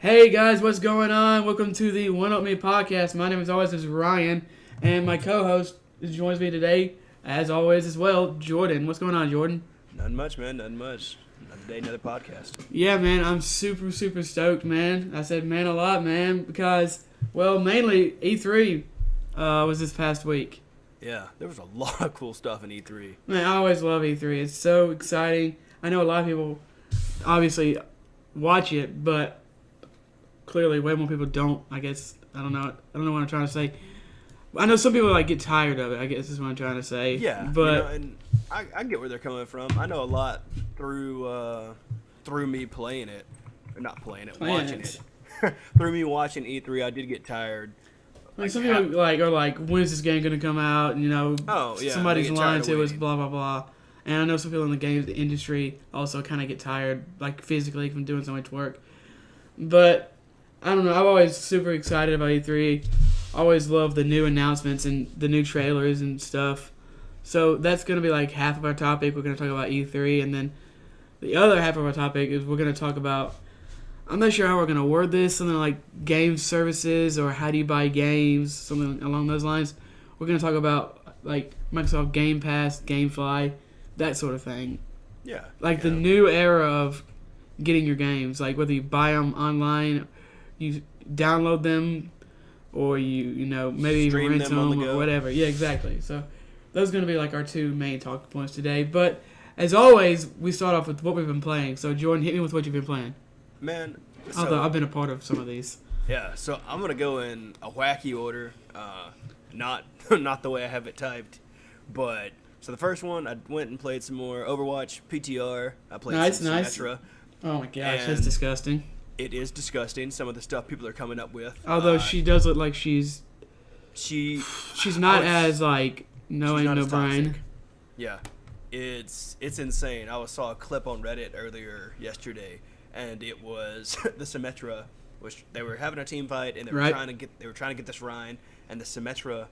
Hey guys, what's going on? Welcome to the One Up Me podcast. My name, as always, is Ryan, and my co-host joins me today, as always, as well, Jordan. What's going on, Jordan? Nothing much, man. Nothing much. Another day, another podcast. Yeah, man, I'm super stoked, man. I said man a lot, man, because, well, mainly E3 was this past week. Yeah, there was a lot of cool stuff in E3. Man, I always love E3. It's so exciting. I know a lot of people obviously watch it, but clearly way more people don't. I guess I don't know what I'm trying to say. I know some people get tired of it. I guess is what I'm trying to say. Yeah, but and I get where they're coming from. I know a lot through me playing it, or not playing it, watching it. Through me watching E3, I did get tired. Some people are like, when's this game gonna come out? And, somebody's lying to us, blah blah blah. And I know some people in the games industry also kind of get tired, physically, from doing so much work. But I don't know. I'm always super excited about E3. Always love the new announcements and the new trailers and stuff. So that's going to be half of our topic. We're going to talk about E3. And then the other half of our topic is we're going to talk about, I'm not sure how we're going to word this, something like game services or how do you buy games, something along those lines. We're going to talk about Microsoft Game Pass, GameFly, that sort of thing. Yeah. The new era of getting your games, whether you buy them online, you download them, or you maybe even rent them or whatever. Yeah, exactly. So those are going to be our two main talk points today. But as always, we start off with what we've been playing. So Jordan, hit me with what you've been playing. Man, although I've been a part of some of these. Yeah, so I'm going to go in a wacky order, not the way I have it typed, but so the first one, I went and played some more Overwatch PTR. I played some Symmetra. Oh my gosh, that's disgusting. It is disgusting, some of the stuff people are coming up with. Although she does look like she's not as knowing no brain. Yeah, it's insane. I saw a clip on Reddit earlier yesterday, and it was the Symmetra, which they were having a team fight, and they were trying to get this Rhine, and the Symmetra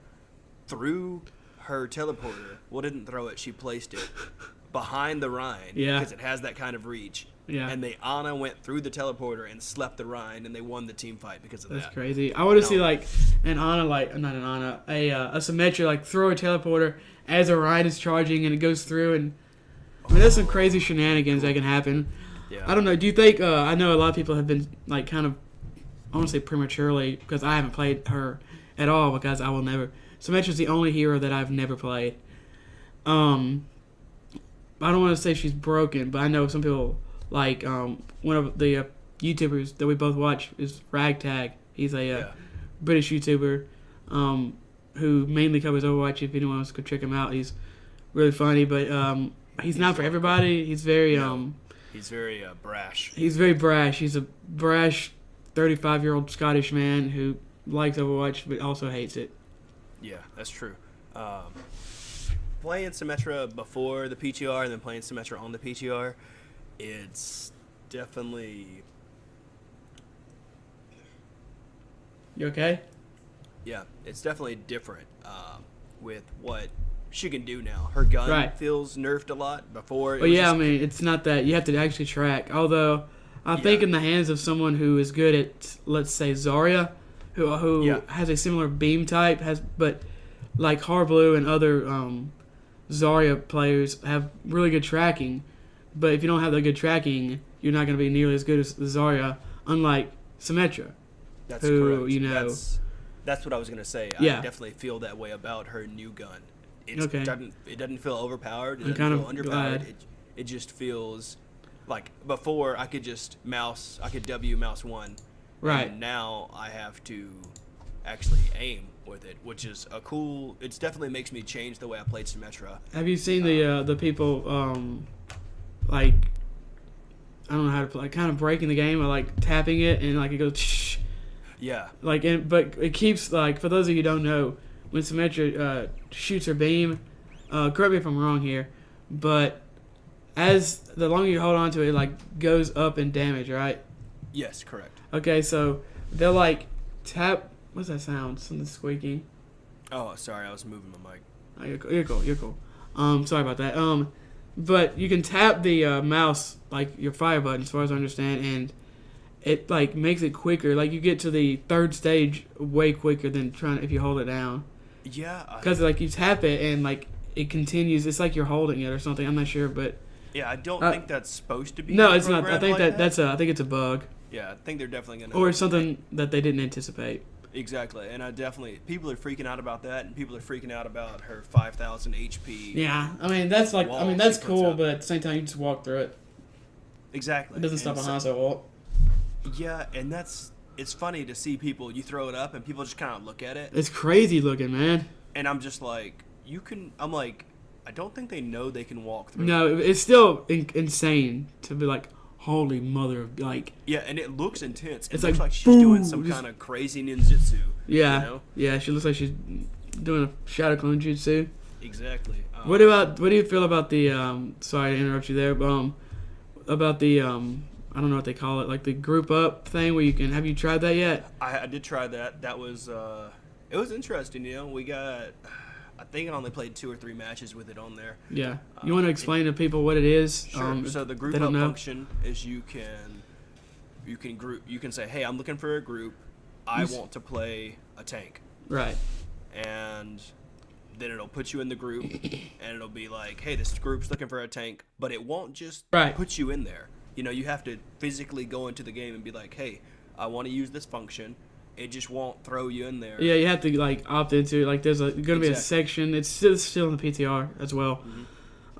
threw her teleporter. Well, didn't throw it. She placed it behind the Rhine because it has that kind of reach. Yeah. And the Ana went through the teleporter and slept the Rhine, and they won the team fight because of that. That's crazy. I want to see a Symmetra throw a teleporter as a Rhine is charging and it goes through, and that's some crazy shenanigans that can happen. Yeah. I don't know. Do you think? I know a lot of people have been kind of, I want to say prematurely, because I haven't played her at all because I will never. Symmetra's the only hero that I've never played. I don't want to say she's broken, but I know some people. One of the YouTubers that we both watch is Ragtag. He's a British YouTuber who mainly covers Overwatch. If anyone wants to go check him out, he's really funny. But he's not for everybody. He's very he's very brash. He's very brash. He's a brash 35-year-old Scottish man who likes Overwatch but also hates it. Yeah, that's true. Playing Symmetra before the PTR and then playing Symmetra on the PTR, it's definitely... You okay? Yeah, it's definitely different with what she can do now. Her gun feels nerfed a lot before. It's not that. You have to actually track. Although, I think in the hands of someone who is good at, let's say, Zarya, who has a similar beam type, but Harblue and other Zarya players have really good tracking. But if you don't have that good tracking, you're not going to be nearly as good as Zarya, unlike Symmetra. That's correct. That's what I was going to say. I definitely feel that way about her new gun. It doesn't feel overpowered. It doesn't feel underpowered. It just feels like before I could just W mouse one. Right. And now I have to actually aim with it, which is it definitely makes me change the way I played Symmetra. Have you seen the people I don't know how to play, kind of breaking the game or tapping it and it goes shh. Yeah. But it keeps for those of you who don't know, when Symmetra shoots her beam, correct me if I'm wrong here, but as the longer you hold on to it, it goes up in damage, right? Yes, correct. Okay, so they'll tap. What's that sound? Something squeaking. Oh, sorry, I was moving my mic. Oh, you're cool. You're cool. Sorry about that. But you can tap the mouse your fire button, as far as I understand, and it like makes it quicker. Like you get to the third stage way quicker than trying if you hold it down. Yeah. Because like you tap it and like it continues. It's like you're holding it or something. I'm not sure, but yeah, I don't think that's supposed to be. No, it's not. I think that's I think it's a bug. Yeah, I think they're definitely gonna. Or something that they didn't anticipate. Exactly, and people are freaking out about that, and people are freaking out about her 5,000 HP. Yeah, I mean that's that's cool, but at the same time you just walk through it. Exactly. It doesn't stop a Hanzo ult. Yeah, and it's funny to see people. You throw it up, and people just kind of look at it. It's crazy looking, man. And I'm just like, I'm like, I don't think they know they can walk through. No, it's still insane to be like. Holy mother of like. Yeah, and it looks intense. It looks like she's doing some kind of crazy ninjutsu. Yeah. You know? Yeah, she looks like she's doing a shadow clone jutsu. Exactly. What do you feel about the sorry to interrupt you there, but about the I don't know what they call it, like the group up thing where have you tried that yet? I did try that. That was it was interesting, we got I think I only played 2 or 3 matches with it on there. Yeah. You want to explain to people what it is? Sure. So the group up function is you can say, hey, I'm looking for a group. I want to play a tank. Right. And then it'll put you in the group, and it'll be like, hey, this group's looking for a tank, but it won't just put you in there. You have to physically go into the game and be like, hey, I want to use this function. It just won't throw you in there. Yeah, you have to like opt into it. Like there's going to be a section. It's still in the PTR as well.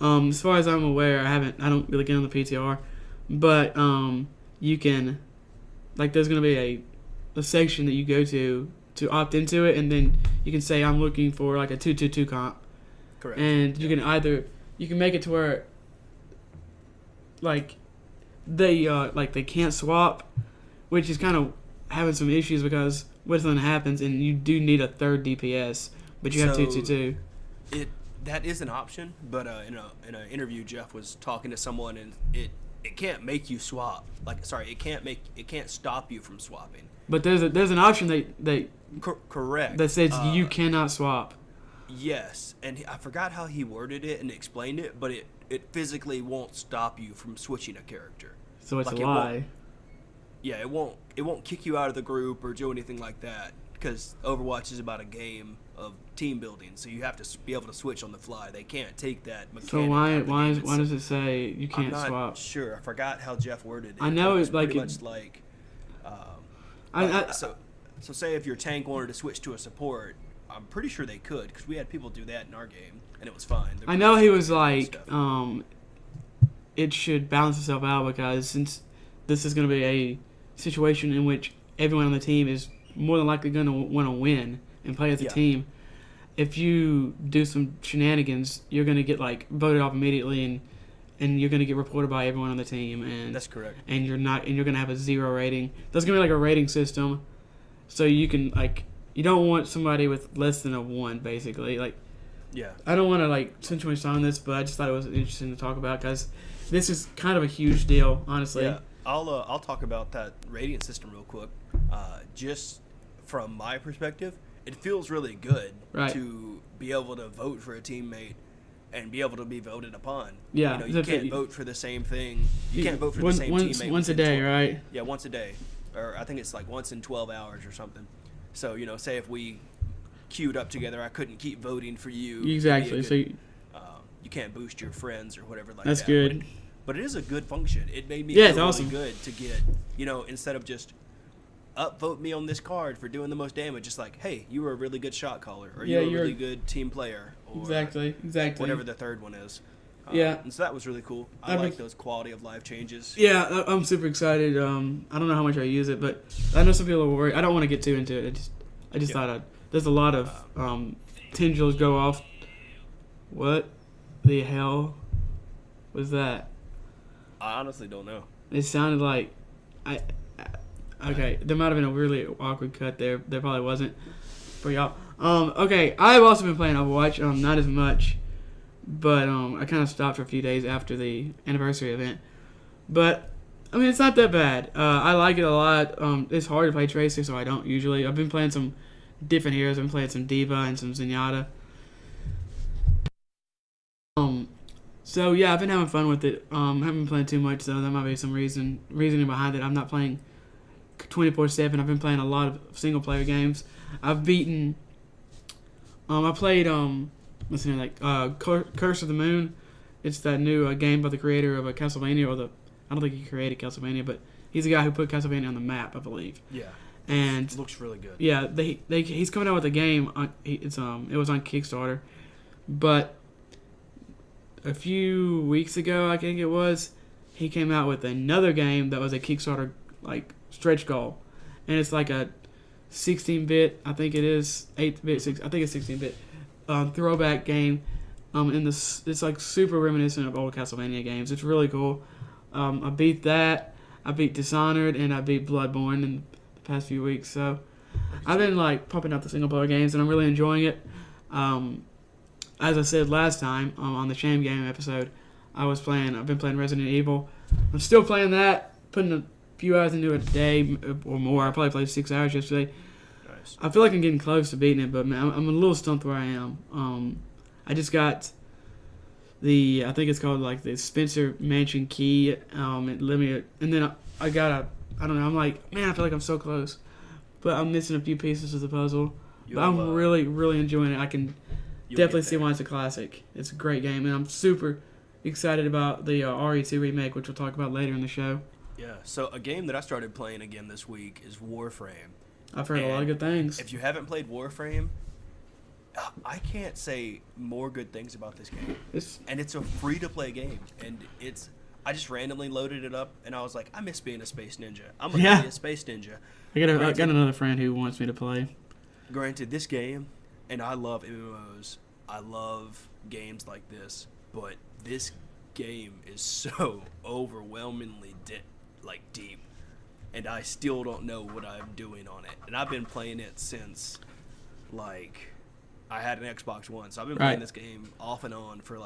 Mm-hmm. As far as I'm aware, I don't really get on the PTR, but you can like there's going to be a section that you go to opt into it, and then you can say I'm looking for like a 2-2-2 comp. Correct. And you can make it to where like they can't swap, which is kind of having some issues because what if something happens and you do need a third DPS, but you have 2-2-2. That is an option, but in an interview, Jeff was talking to someone, and it can't make you swap. It can't stop you from swapping. But there's an option correct that says you cannot swap. Yes, and I forgot how he worded it and explained it, but it physically won't stop you from switching a character. So it's a lie. Yeah, it won't kick you out of the group or do anything like that, because Overwatch is about a game of team building, so you have to be able to switch on the fly. They can't take that mechanic. So why does it say you can't swap? I'm not sure. I forgot how Jeff worded it. I know it's pretty much like. So say if your tank wanted to switch to a support, I'm pretty sure they could, because we had people do that in our game and it was fine. I know he was like, it should balance itself out because since this is going to be a situation in which everyone on the team is more than likely going to want to win and play as a team. If you do some shenanigans, you're going to get like voted off immediately, and you're going to get reported by everyone on the team. And that's correct. And you're going to have a 0 rating. There's going to be like a rating system, so you can you don't want somebody with less than a 1, basically. I don't want to spend too much time on this, but I just thought it was interesting to talk about because this is kind of a huge deal, honestly. Yeah. I'll talk about that rating system real quick. Just from my perspective, it feels really good to be able to vote for a teammate and be able to be voted upon. Yeah, you can't vote for the same thing. You can't vote for the same teammate once a day, right? Yeah, once a day, or I think it's like once in 12 hours or something. So say if we queued up together, I couldn't keep voting for you. Exactly. So you can't boost your friends or whatever like that's that. That's good. But it is a good function. It made me feel really awesome. good to get, instead of just upvote me on this card for doing the most damage, just like, hey, you were a really good shot caller, or you're a really good team player, or exactly whatever the third one is. And so that was really cool. I like those quality of life changes. Yeah, I'm super excited. I don't know how much I use it, but I know some people are worried. I don't want to get too into it. I just thought there's a lot of tendrils go off. What the hell was that? I honestly don't know. It sounded like okay, there might have been a really awkward cut there. There probably wasn't for y'all. Okay, I've also been playing Overwatch. Not as much, but I kind of stopped for a few days after the anniversary event. But I mean, it's not that bad. I like it a lot. It's hard to play Tracer, so I don't usually. I've been playing some different heroes. I've been playing some D.Va and some Zenyatta. So yeah, I've been having fun with it. Haven't been playing too much, so there might be some reasoning behind it. I'm not playing 24/7. I've been playing a lot of single player games. I've beaten. I played what's the name, like Curse of the Moon. It's that new game by the creator of Castlevania, I don't think he created Castlevania, but he's the guy who put Castlevania on the map, I believe. Yeah. And it looks really good. Yeah, he's coming out with a game. It was on Kickstarter, but a few weeks ago, I think it was, he came out with another game that was a Kickstarter like stretch goal, and it's like a 16-bit, I think it is 8-bit, I think it's 16-bit throwback game. It's like super reminiscent of old Castlevania games. It's really cool. I beat that. I beat Dishonored, and I beat Bloodborne in the past few weeks. So I've been like pumping out the single player games, and I'm really enjoying it. As I said last time on the Shame Game episode, I've been playing Resident Evil. I'm still playing that, putting a few hours into it a day or more. I probably played 6 hours yesterday. Nice. I feel like I'm getting close to beating it, but man, I'm a little stumped where I am. I just got I think it's called like the Spencer Mansion key. And then I got I don't know. I'm like, man, I feel like I'm so close, but I'm missing a few pieces of the puzzle. But I'm really, really enjoying it. I can definitely see why it's a classic. It's a great game, and I'm super excited about the RE2 remake, which we'll talk about later in the show. Yeah. So a game that I started playing again this week is Warframe. I've heard a lot of good things. If you haven't played Warframe, I can't say more good things about this game. And it's a free-to-play game, and I just randomly loaded it up, and I was like, I miss being a space ninja. I'm gonna be a space ninja. I got another friend who wants me to play. Granted, this game, and I love MMOs. I love games like this, but this game is so overwhelmingly deep, and I still don't know what I'm doing on it. And I've been playing it since I had an Xbox One, so I've been playing this game off and on for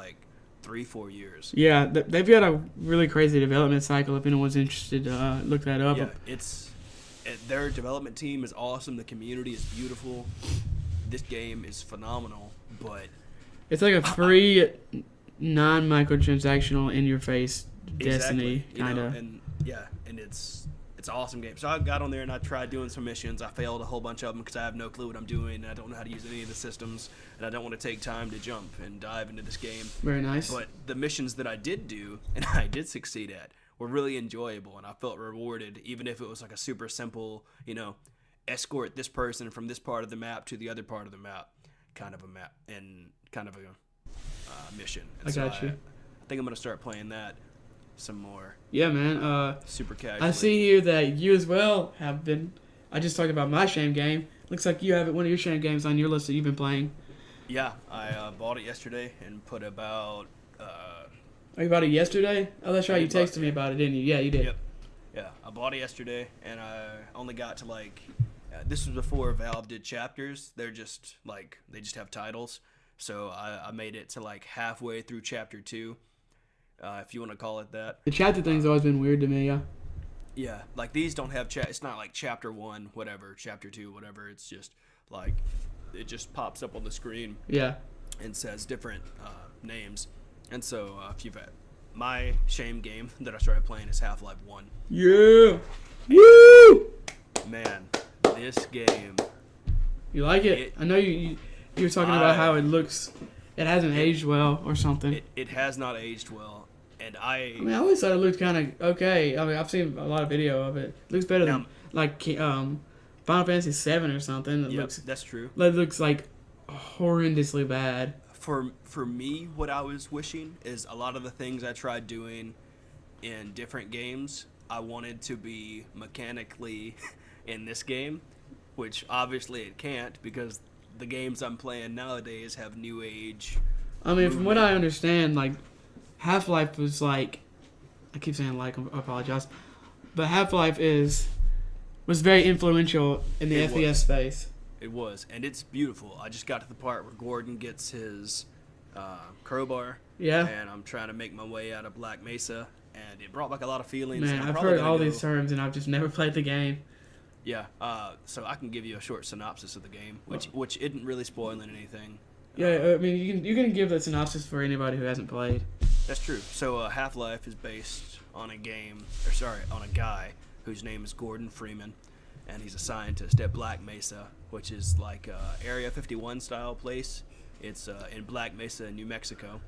3-4 years. Yeah, they've got a really crazy development cycle. If anyone's interested, look that up. Yeah, their development team is awesome. The community is beautiful. This game is phenomenal, but it's like a free, non-microtransactional, in-your-face Destiny kind of. And it's an awesome game. So I got on there and I tried doing some missions. I failed a whole bunch of them because I have no clue what I'm doing, and I don't know how to use any of the systems, and I don't want to take time to jump and dive into this game. Very nice. But the missions that I did do and I did succeed at were really enjoyable, and I felt rewarded, even if it was like a super simple, escort this person from this part of the map to the other part of the map, kind of a mission. And I got you. I think I'm going to start playing that some more. Yeah, man. Super casually. I see here that you as well have been. I just talked about my shame game. Looks like you have one of your shame games on your list that you've been playing. Yeah, I bought it yesterday and put about. Oh, you bought it yesterday? Oh, that's right. You texted me about it, didn't you? Yeah, you did. Yep. Yeah, I bought it yesterday, and I only got to this was before Valve did chapters. They're just they just have titles. So I made it to halfway through chapter 2. If you want to call it that. The chapter thing's always been weird to me, yeah. Yeah, these don't have it's not like chapter 1, whatever, chapter 2, whatever. It's just it just pops up on the screen. Yeah. And says different names. And so my shame game that I started playing is Half-Life 1. Yeah. Woo! Man, this game. You like it? I know you were talking about how it looks. It hasn't aged well or something. It has not aged well. And I always thought it looked kind of okay. I mean, I've seen a lot of video of it. It looks better than Final Fantasy 7 or something. That's true. It looks horrendously bad. For me, what I was wishing is a lot of the things I tried doing in different games, I wanted to be mechanically in this game, which obviously it can't because the games I'm playing nowadays have new age. I mean, from what I understand, Half-Life was I keep saying I apologize, but Half-Life was very influential in the FPS space. It was, and it's beautiful. I just got to the part where Gordon gets his crowbar. Yeah. And I'm trying to make my way out of Black Mesa, and it brought back a lot of feelings. Man, I've heard all these terms, and I've just never played the game. Yeah. So I can give you a short synopsis of the game, which isn't really spoiling anything. Yeah, I mean, you can give the synopsis for anybody who hasn't played. That's true. So Half-Life is based on a guy whose name is Gordon Freeman, and he's a scientist at Black Mesa, which is like Area 51 style place. It's in Black Mesa, New Mexico,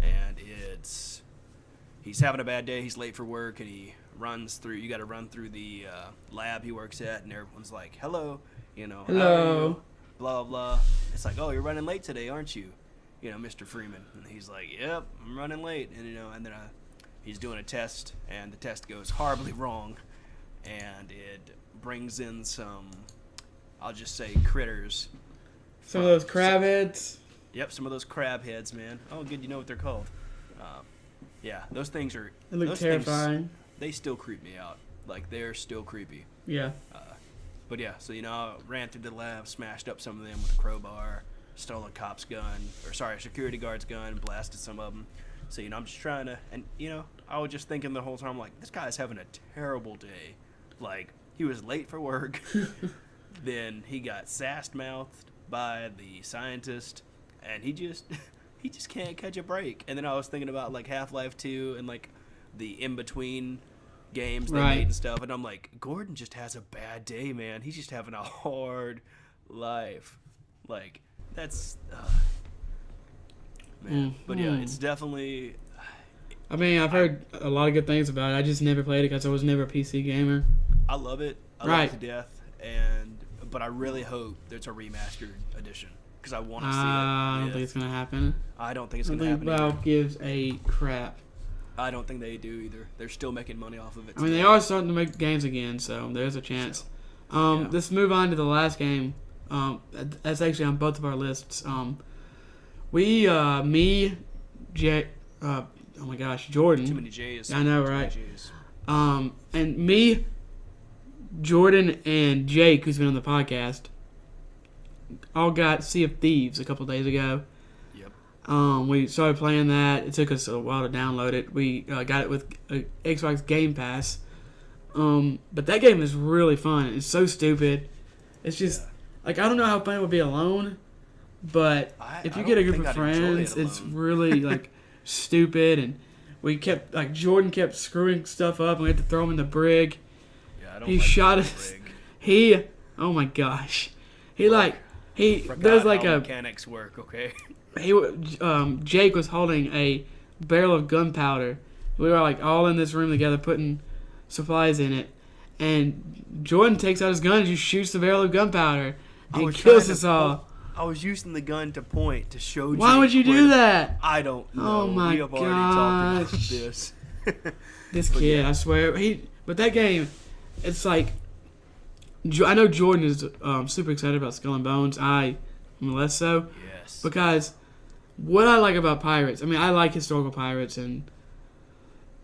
and he's having a bad day. He's late for work, and he runs through. You got to run through the lab he works at, and everyone's like, "Hello, hello, how are you? Blah blah." It's like, "Oh, you're running late today, aren't you? Mr. Freeman." And he's like, "Yep, I'm running late." And then he's doing a test, and the test goes horribly wrong, and it brings in some, I'll just say, critters. Some of those crab heads. Yep, some of those crab heads, man. Oh, good, you know what they're called. Yeah, those things are. They look terrifying. They still creep me out. Like, they're still creepy. Yeah. But yeah, so I ran through the lab, smashed up some of them with a crowbar, stole a cop's gun, a security guard's gun, blasted some of them. So I'm just trying to, and I was just thinking the whole time, like, this guy's having a terrible day. Like, he was late for work, then he got sass-mouthed by the scientist, and he just can't catch a break. And then I was thinking about like Half-Life 2 and like the in-between games they made and stuff, and I'm like, Gordon just has a bad day, man. He's just having a hard life. Like, that's man. But yeah, it's definitely. I mean, I've heard a lot of good things about it. I just never played it because I was never a PC gamer. I love it. I love it to death, but I really hope there's a remastered edition because I want to see it. I don't think it's gonna happen. I don't think it's gonna happen. Valve gives a crap. I don't think they do either. They're still making money off of it. I mean, they are starting to make games again, so there's a chance. Let's move on to the last game. That's actually on both of our lists. Jay, oh my gosh, Jordan. Too many J's. I know, right? And me, Jordan, and Jake, who's been on the podcast, all got Sea of Thieves a couple days ago. We started playing that. It took us a while to download it. We got it with Xbox Game Pass. But that game is really fun. It's so stupid. It's just, like, I don't know how fun it would be alone, but if you get a group of friends, it's really, like, stupid. And we kept, like, Jordan kept screwing stuff up, and we had to throw him in the brig. Yeah, I don't shot us. Oh my gosh. He does like a mechanics work, okay? Jake was holding a barrel of gunpowder. We were like all in this room together putting supplies in it, and Jordan takes out his gun and just shoots the barrel of gunpowder and kills us all. I was using the gun to point to show. Why would you do that? I don't know. Oh my we have already talked about this. This kid, I swear. But that game, it's like, I know Jordan is super excited about Skull and Bones. I am less so. Yes. Because what I like about pirates, I mean, I like historical pirates and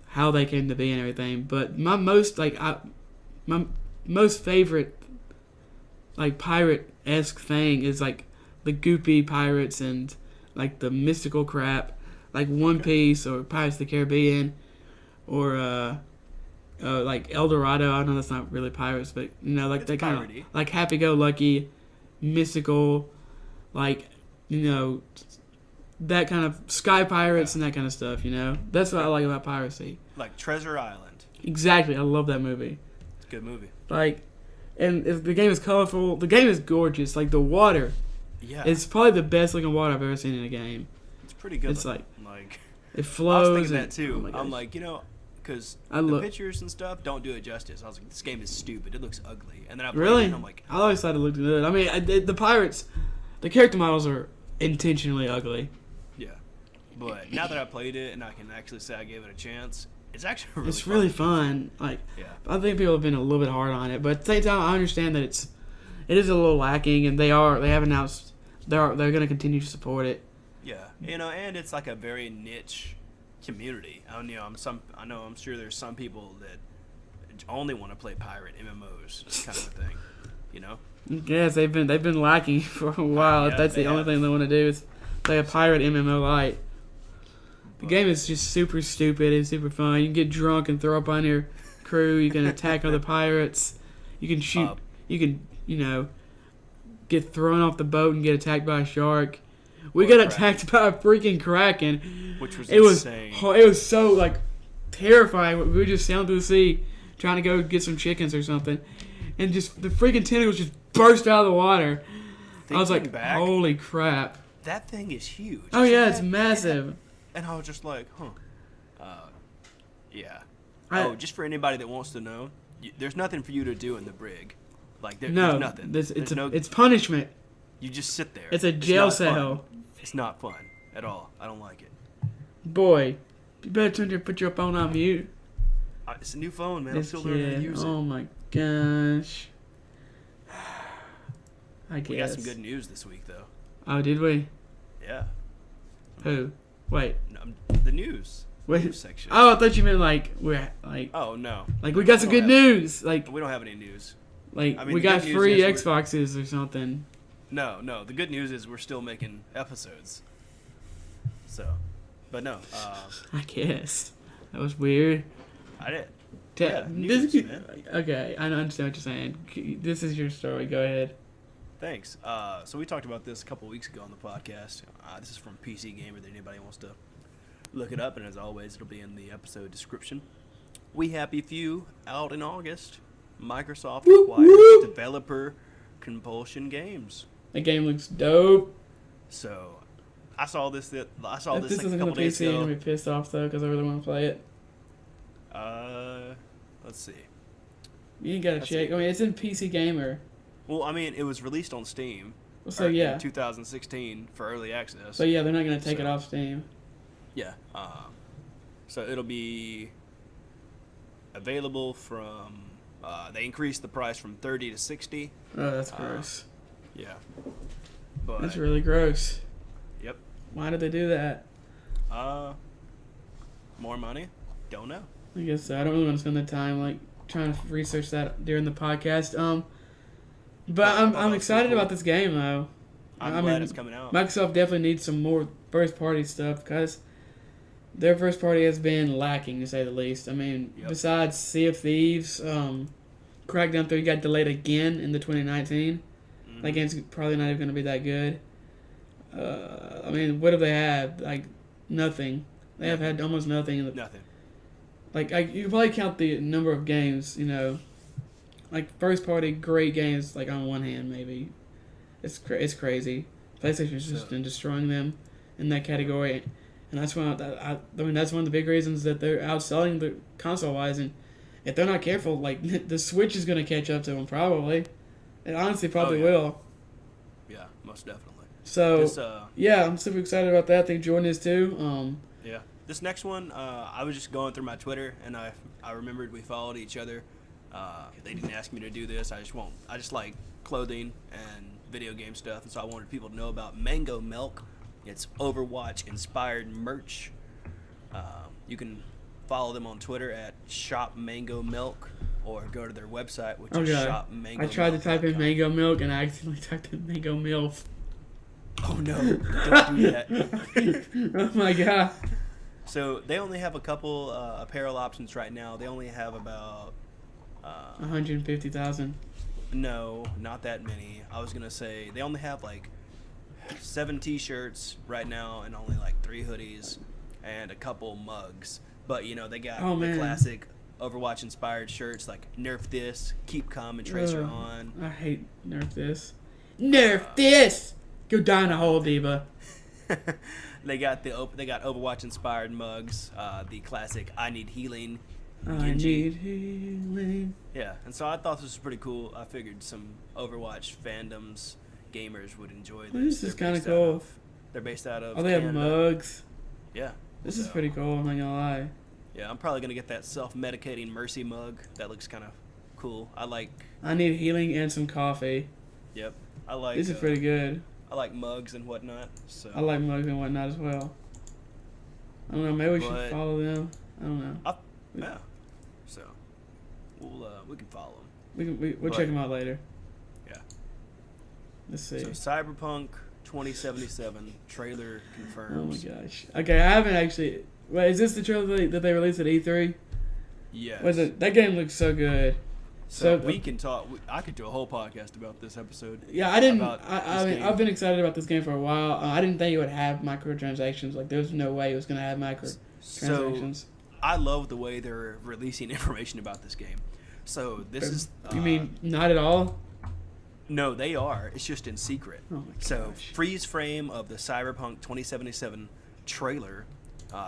how they came to be and everything. But my most favorite like pirate-esque thing is like the goopy pirates and like the mystical crap, like One Piece or Pirates of the Caribbean, or like El Dorado. I know that's not really pirates, but like it's they kind of like happy-go-lucky, mystical, like that kind of sky pirates and that kind of stuff. That's what I like about piracy. Like Treasure Island. Exactly, I love that movie. It's a good movie. Like, and if the game is colorful. The game is gorgeous. Like the water. Yeah. It's probably the best looking water I've ever seen in a game. It's pretty good. It's like it flows. I was thinking that too. I'm like, because the pictures and stuff don't do it justice. I was like, this game is stupid. It looks ugly. And then I played it and I'm like, I always thought it looked good. I mean, the pirates, the character models are intentionally ugly. Yeah. But now that I played it and I can actually say I gave it a chance, it's actually really fun. Like, yeah. I think people have been a little bit hard on it, but at the same time, I understand that it is a little lacking, and they have announced they're going to continue to support it. Yeah, and it's like a very niche community. I'm sure there's some people that only want to play pirate MMOs, kind of a thing. Yes, they've been lacking for a while. That's the only thing they want to do is play a pirate MMO light. The game is just super stupid and super fun. You can get drunk and throw up on your crew. You can attack other pirates. You can shoot. You can, get thrown off the boat and get attacked by a shark. We got attacked by a freaking kraken. Which was insane. It was so, like, terrifying. We were just sailing through the sea, trying to go get some chickens or something, and just the freaking tentacles just burst out of the water. I was like, holy crap. That thing is huge. Oh, yeah, it's massive. And I was just like, huh. Yeah. Just for anybody that wants to know, there's nothing for you to do in the brig. Like, there's nothing. It's punishment. You just sit there. It's a jail cell. It's not fun at all. I don't like it. Boy, you better put your phone on mute. It's a new phone, man. I'm still learning how to use it. Oh, my gosh. I guess. We got some good news this week, though. Oh, did we? Yeah. Who? Wait. No, the news. Wait. News section. Oh, I thought you meant we're like. Oh no. Like we got some good news. Like we don't have any news. Like we got free Xboxes or something. No. The good news is we're still making episodes. So, but no. I guess that was weird. I did. News, man. Okay, I understand what you're saying. This is your story. Go ahead. Thanks. So we talked about this a couple weeks ago on the podcast. This is from PC Gamer that anybody wants to look it up, and as always, it'll be in the episode description. We Happy Few out in August. Microsoft acquires developer Compulsion Games. The game looks dope. So I saw this like a couple days ago. This isn't on the PC, I'm gonna be pissed off though because I really want to play it. Let's see. You ain't gotta check. I mean, it's in PC Gamer. Well, I mean, it was released on Steam. So yeah, in 2016 for early access. So yeah, they're not gonna take it off Steam. Yeah. So it'll be available from. They increased the price from $30 to $60. Oh, that's gross. Yeah. But that's really gross. Yep. Why did they do that? More money? Don't know. I guess so. I don't really want to spend the time like trying to research that during the podcast. But I'm excited about this game though. I'm glad it's coming out. Microsoft definitely needs some more first party stuff because their first party has been lacking to say the least. I mean, besides Sea of Thieves, Crackdown 3 got delayed again into 2019. Mm-hmm. That game's probably not even going to be that good. I mean, what have they had? Like, nothing. They have had almost nothing. Nothing. Like, you can probably count the number of games, like first party great games, like on one hand, maybe. It's crazy. PlayStation's just been destroying them in that category. And that's one. That's one of the big reasons that they're outselling the console-wise. And if they're not careful, like the Switch is going to catch up to them probably. It honestly probably will. Yeah, most definitely. So yeah, I'm super excited about that. I think Jordan is too. Yeah, this next one, I was just going through my Twitter and I remembered we followed each other. They didn't ask me to do this. I just like clothing and video game stuff, and so I wanted people to know about Mango Milk. It's Overwatch-inspired merch. You can follow them on Twitter at Shop Mango Milk, or go to their website, which is Shop Mango. I tried to type in Mango Milk, and I accidentally typed in Mango Milk. Oh no! Don't do that. Oh my god! So they only have a couple apparel options right now. They only have about 150,000. No, not that many. I was gonna say they only have like 7 T-shirts right now, and only like 3 hoodies, and a couple mugs. But they got the classic Overwatch-inspired shirts like Nerf This, Keep Calm, and Tracer On. I hate Nerf This. Nerf This. Go die in a hole, Diva. They got Overwatch-inspired mugs. The classic I Need Healing. I need healing. Yeah, and so I thought this was pretty cool. I figured some Overwatch fandoms, gamers would enjoy this. This is kind of cool. They're based out of they Canada. have mugs. Yeah. This is pretty cool, I'm not gonna lie. Yeah, I'm probably gonna get that self-medicating Mercy mug. That looks kind of cool. I need healing and some coffee. Yep. This is pretty good. I like mugs and whatnot. So I like mugs and whatnot as well. I don't know, maybe we should follow them. I don't know. Yeah. So we can follow them. We'll check them out later. Yeah. Let's see. So Cyberpunk 2077 trailer confirmed. Oh my gosh. Okay, I haven't actually. Wait, is this the trailer that they released at E3? Yes. Was it? That game looks so good. So we can talk. I could do a whole podcast about this episode. Yeah, I didn't. I mean, I've been excited about this game for a while. I didn't think it would have microtransactions. Like, there was no way it was going to have microtransactions. So I love the way they're releasing information about this game. So this is. You mean not at all? No, they are. It's just in secret. Oh my gosh. So freeze frame of the Cyberpunk 2077 trailer.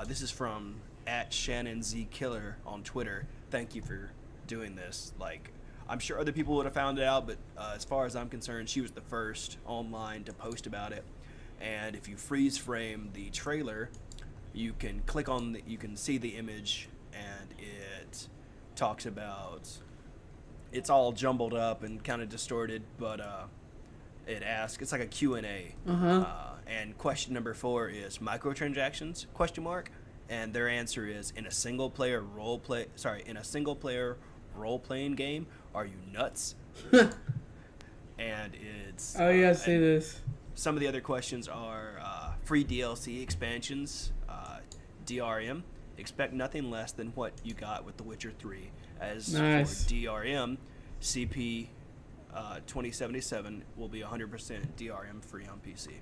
This is from @ShannonZKiller on Twitter. Thank you for doing this. Like, I'm sure other people would have found it out, but as far as I'm concerned, she was the first online to post about it. And if you freeze frame the trailer, you can click on you can see the image, and it talks about. It's all jumbled up and kind of distorted, but it asks. It's like a Q&A. And question number 4 is microtransactions? ? And their answer is in a single player role playing game. Are you nuts? And it's. Oh yeah, I see this. Some of the other questions are free DLC expansions, DRM. Expect nothing less than what you got with The Witcher 3. As nice. for DRM, CP 2077 will be 100% DRM free on PC.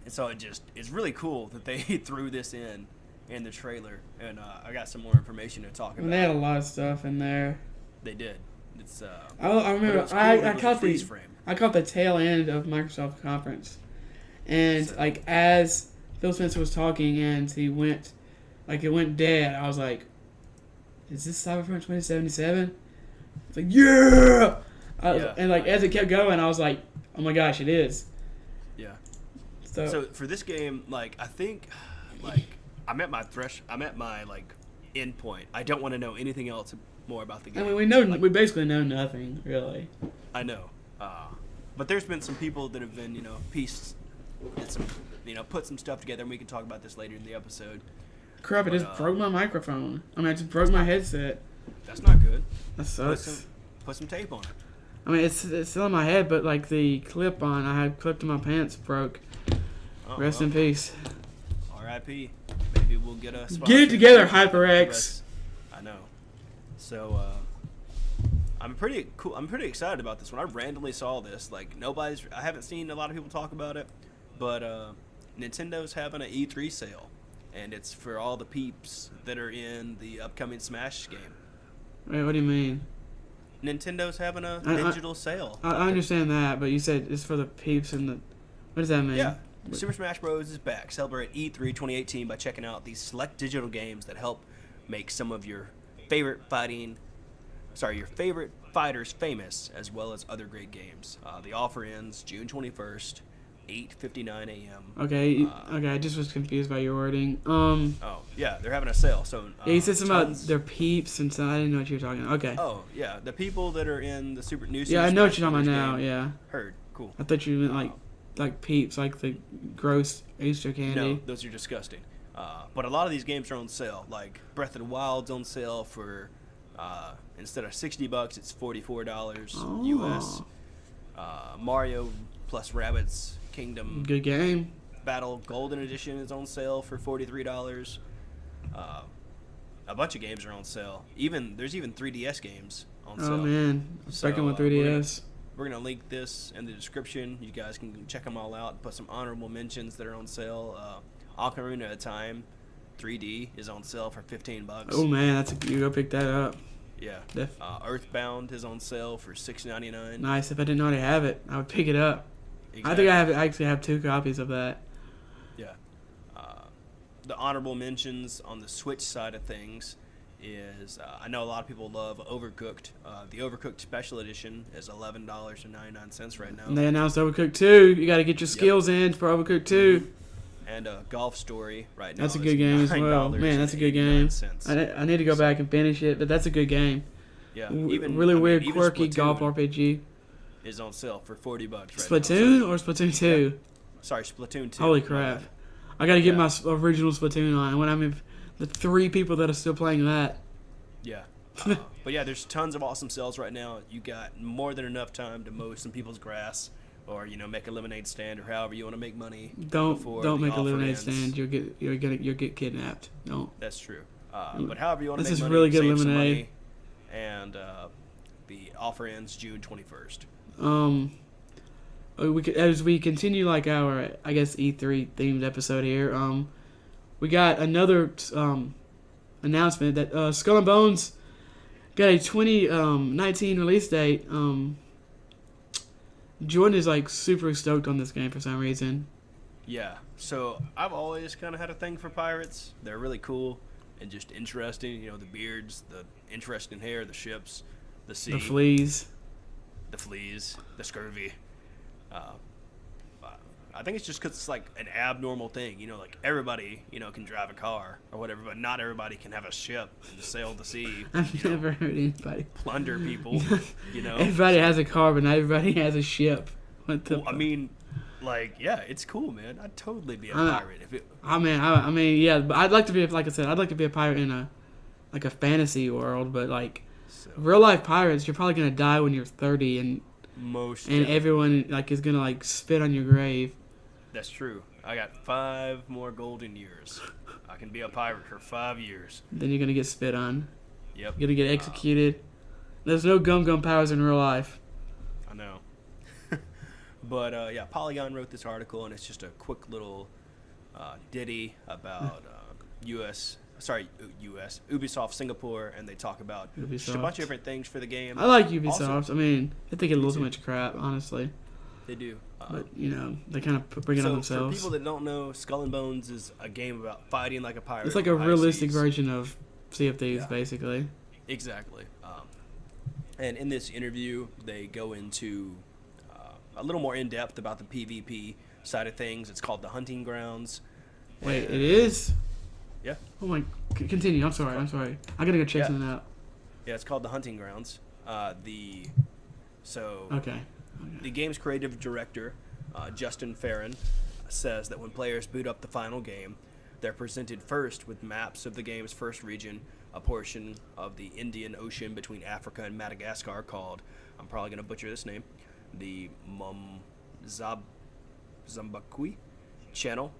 And so it's really cool that they threw this in the trailer, and I got some more information to talk about. They had a lot of stuff in there. They did. It's. I remember. Cool. I caught the tail end of Microsoft conference, and like as Phil Spencer was talking, and he went, like it went dead. I was like, "Is this Cyberpunk 2077?" It's like, "Yeah!" And like as it kept going, I was like, "Oh my gosh, it is!" Yeah. So for this game, like I think, like I'm at my like end point. I don't want to know anything else more about the game. I mean, we basically know nothing really. I know, but there's been some people that have been put some stuff together, and we can talk about this later in the episode. Crap! It just broke my microphone. I mean, I just broke my headset. That's not good. That sucks. Put some tape on it. I mean, it's still in my head, but like the clip on I had clipped in my pants broke. Rest in peace. R.I.P. Maybe we'll get a sponsor. Get it together, HyperX. I know. So I'm pretty cool. I'm pretty excited about this one. I randomly saw this. Like I haven't seen a lot of people talk about it, but Nintendo's having an E3 sale, and it's for all the peeps that are in the upcoming Smash game. Wait, what do you mean? Nintendo's having a digital sale. I understand that, but you said it's for the peeps and the. What does that mean? Yeah. Super Smash Bros. Is back. Celebrate E3 2018 by checking out these select digital games that help make some of your favorite fighters famous, as well as other great games. The offer ends June 21st, 8:59 a.m. Okay, I just was confused by your wording. Oh, yeah, they're having a sale. So yeah, you said something about their peeps and so I didn't know what you were talking about. Okay. Oh, yeah, the people that are in the Super Smash I know what you're talking about now. Yeah. Heard. Cool. I thought you meant like peeps, like the gross Easter candy. No, those are disgusting. But a lot of these games are on sale. Like Breath of the Wild's on sale for instead of $60, it's $44 US. Mario plus Rabbids Kingdom. Good game. Battle Golden Edition is on sale for $43. A bunch of games are on sale. There's even 3DS games on sale. Oh man, second with 3DS. We're going to link this in the description. You guys can check them all out. Put some honorable mentions that are on sale. Ocarina of Time 3D is on sale for $15. Oh, man. You go pick that up. Yeah. Earthbound is on sale for $6.99. Nice. If I didn't already have it, I would pick it up. Exactly. I think I actually have 2 copies of that. Yeah. The honorable mentions on the Switch side of things is I know a lot of people love Overcooked. The Overcooked Special Edition is $11.99 right now. And they announced Overcooked 2. You got to get your skills in for Overcooked 2. And Golf Story right now. That's a good game as well. Man, that's a good game. I need to go back and finish it, but that's a good game. Yeah. Really weird, quirky golf RPG. Is on sale for $40 right Splatoon now. or Splatoon 2? Yeah. Sorry, Splatoon 2. Holy crap. I got to get my original Splatoon on when I'm in the 3 people that are still playing that. Yeah. But yeah, there's tons of awesome sales right now. You got more than enough time to mow some people's grass or, make a lemonade stand or however you want to make money. Don't make a lemonade stand. You'll get kidnapped. Don't. That's true. But however you want to make money. This is really good lemonade. And the offer ends June 21st. As we continue like our, I guess, E3 themed episode here, we got another announcement that Skull and Bones got a 2019 release date. Jordan is like super stoked on this game for some reason. Yeah, so I've always kind of had a thing for pirates. They're really cool and just interesting. You know, the beards, the interesting hair, the ships, the sea. The fleas, the scurvy. I think it's just because it's like an abnormal thing. You know, like everybody, can drive a car or whatever, but not everybody can have a ship and sail the sea. I've never heard anybody plunder people. Everybody has a car, but not everybody has a ship. I mean, like, yeah, it's cool, man. I'd totally be a pirate if it. I mean, yeah, but I'd like to be, like I said, I'd like to be a pirate in a fantasy world, but like real life pirates, you're probably gonna die when you're 30, and everyone like is gonna like spit on your grave. That's true. I got 5 more golden years. I can be a pirate for 5 years. Then you're gonna get spit on. Yep. You're gonna get executed. There's no gum powers in real life. I know. But yeah, Polygon wrote this article, and it's just a quick little ditty about Ubisoft Singapore, and they talk about just a bunch of different things for the game. I like Ubisoft. Also, I mean, I think it a little too much crap, honestly. They do. But, they kind of bring it on themselves. For people that don't know, Skull and Bones is a game about fighting like a pirate. It's like a realistic version of Sea of Thieves, basically. Exactly. And in this interview, they go into a little more in-depth about the PvP side of things. It's called the Hunting Grounds. Wait, it is? Yeah. Oh, my... Continue. I'm sorry. I gotta go check something out. Yeah, it's called the Hunting Grounds. Okay. The game's creative director, Justin Farron, says that when players boot up the final game, they're presented first with maps of the game's first region, a portion of the Indian Ocean between Africa and Madagascar called, I'm probably going to butcher this name, the Zambakwi Channel.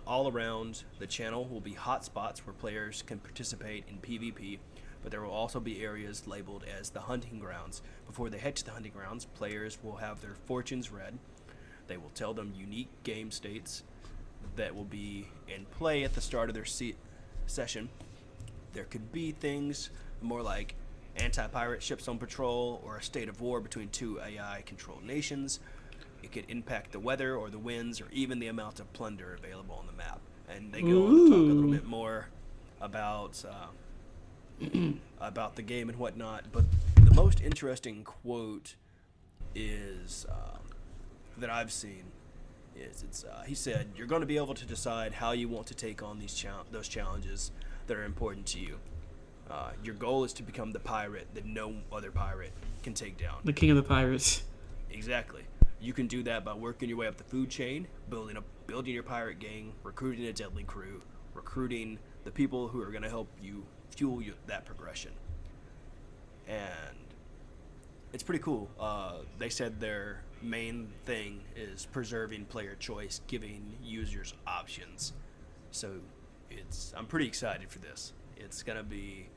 All around the channel will be hotspots where players can participate in PvP, but there will also be areas labeled as the Hunting Grounds. Before they head to the Hunting Grounds, players will have their fortunes read. They will tell them unique game states that will be in play at the start of their session. There could be things more like anti-pirate ships on patrol or a state of war between 2 AI-controlled nations. It could impact the weather or the winds or even the amount of plunder available on the map. And they go on to talk a little bit more about the game and whatnot. But the most interesting quote is that I've seen is he said, "You're going to be able to decide how you want to take on those challenges that are important to you. Your goal is to become the pirate that no other pirate can take down. The king of the pirates." Exactly. You can do that by working your way up the food chain, building your pirate gang, recruiting a deadly crew, recruiting the people who are going to help you fuel that progression. And it's pretty cool. They said their main thing is preserving player choice, giving users options. So I'm pretty excited for this. It's going to be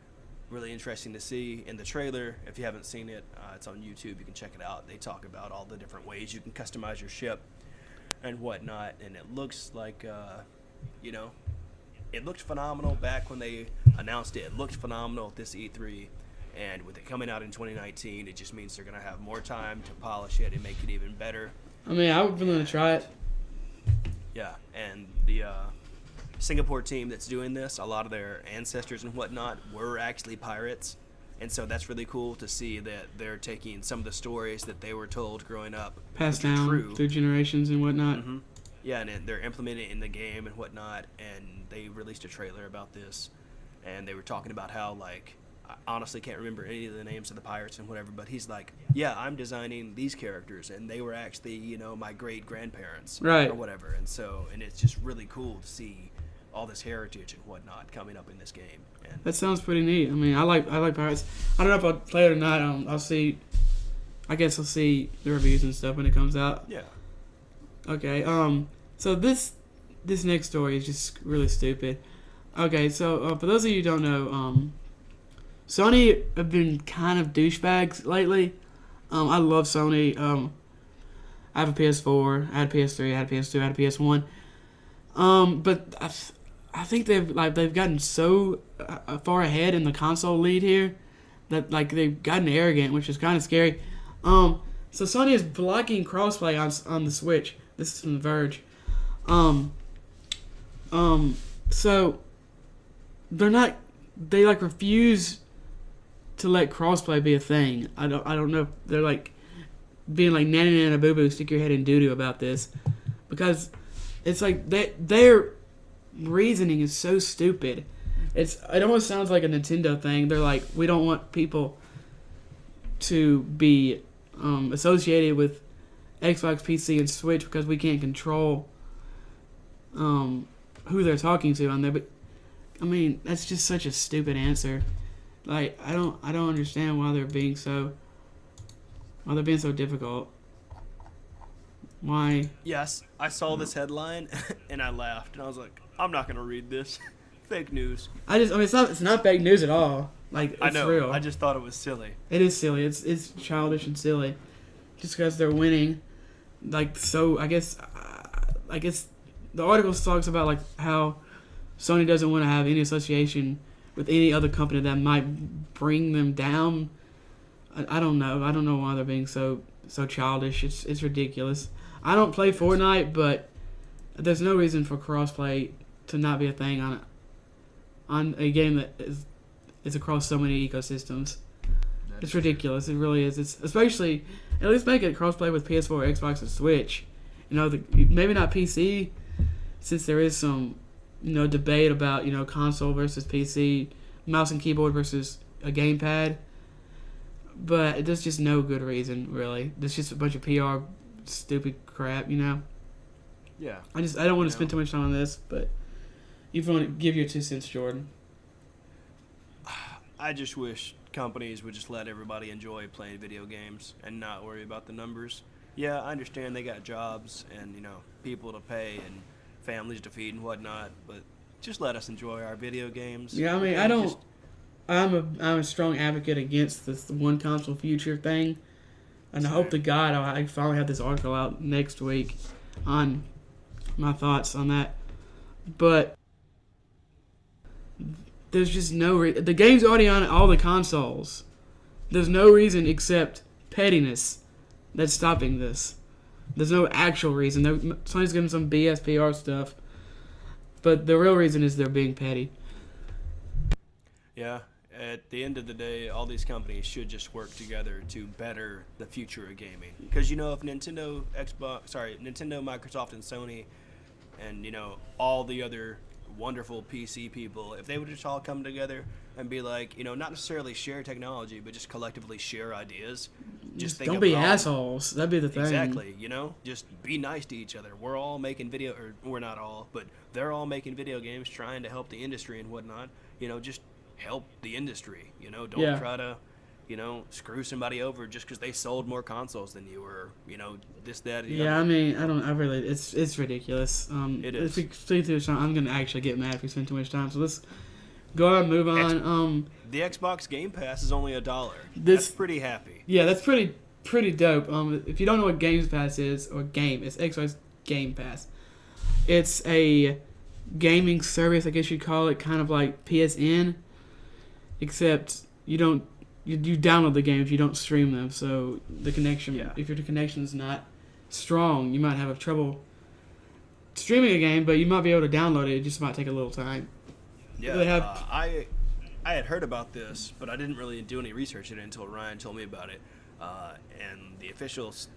really interesting to see. In the trailer, if you haven't seen it, it's on YouTube. You can check it out. They talk about all the different ways you can customize your ship and whatnot. And it looks like, it looked phenomenal back when they announced it. It looked phenomenal at this E3. And with it coming out in 2019, it just means they're going to have more time to polish it and make it even better. I mean, I would be willing to try it. Yeah, and the Singapore team that's doing this, a lot of their ancestors and whatnot were actually pirates. And so that's really cool to see that they're taking some of the stories that they were told growing up, passed down through generations and whatnot. Mm-hmm. Yeah, and they're implementing it in the game and whatnot. And they released a trailer about this, and they were talking about how, like, I honestly can't remember any of the names of the pirates and whatever, but he's like, yeah, I'm designing these characters, and they were actually, my great-grandparents, right, or whatever. And it's just really cool to see all this heritage and whatnot coming up in this game. And that sounds pretty neat. I mean, I like pirates. I don't know if I'll play it or not. I'll see. I guess I'll see the reviews and stuff when it comes out. Yeah. Okay. So this next story is just really stupid. Okay. So for those of you who don't know, Sony have been kind of douchebags lately. I love Sony. I have a PS4. I had a PS3. I had a PS2. I had a PS1. But I think they've gotten so far ahead in the console lead here that like they've gotten arrogant, which is kind of scary. So Sony is blocking crossplay on the Switch. This is from The Verge. So they like refuse to let crossplay be a thing. I don't know. They're like being like nanny nana boo boo, stick your head in doo doo about this, because it's like their reasoning is so stupid. It almost sounds like a Nintendo thing. They're like, we don't want people to be associated with Xbox, PC, and Switch because we can't control who they're talking to on there. But I mean, that's just such a stupid answer. Like, I don't understand why they're being so difficult. Why? Yes, I saw this headline and I laughed and I was like, I'm not gonna read this. Fake news. It's not fake news at all. Like, it's I know. real. I just thought it was silly. It is silly. It's childish and silly, just because they're winning. Like, so I guess the article talks about like how Sony doesn't want to have any association with any other company that might bring them down. I don't know. I don't know why they're being so childish. It's ridiculous. I don't play Fortnite, but there's no reason for crossplay to not be a thing on a game that is across so many ecosystems. It's ridiculous. It really is. It's especially, at least make it crossplay with PS4, Xbox, and Switch. You know, maybe not PC, since there is some, debate about, console versus PC, mouse and keyboard versus a gamepad. But there's just no good reason, really. There's just a bunch of PR stupid crap, Yeah. I don't want to spend too much time on this, but you want to give your 2 cents, Jordan. I just wish companies would just let everybody enjoy playing video games and not worry about the numbers. Yeah, I understand they got jobs and, people to pay and families to feed and whatnot, but just let us enjoy our video games. Yeah, I mean, I'm a strong advocate against this one console future thing, and I hope to God I finally have this article out next week on my thoughts on that. But there's just no the game's already on all the consoles. There's no reason except pettiness that's stopping this. There's no actual reason. Sony's giving some BS PR stuff, but the real reason is they're being petty. Yeah, at the end of the day, all these companies should just work together to better the future of gaming. Because, if Nintendo, Microsoft, and Sony, and, all the other wonderful PC people, if they would just all come together and be like, not necessarily share technology, but just collectively share ideas. Just don't be assholes. That'd be the thing. Exactly. Just be nice to each other. We're all making or we're not all, but they're all making video games, trying to help the industry and whatnot. Just help the industry. Don't try to, screw somebody over just because they sold more consoles than you, or this, that. Yeah, I mean, it's ridiculous. It is. I'm gonna actually get mad if we spend too much time. So let's go ahead and move on. The Xbox Game Pass is only $1. That's pretty happy. Yeah, that's pretty dope. If you don't know what Game Pass is, it's Xbox Game Pass. It's a gaming service, I guess you'd call it, kind of like PSN, except you download the games, you don't stream them. So the connection, if your connection is not strong, you might have trouble streaming a game, but you might be able to download it. It just might take a little time. Yeah, I had heard about this, but I didn't really do any research in it until Ryan told me about it. And the officials,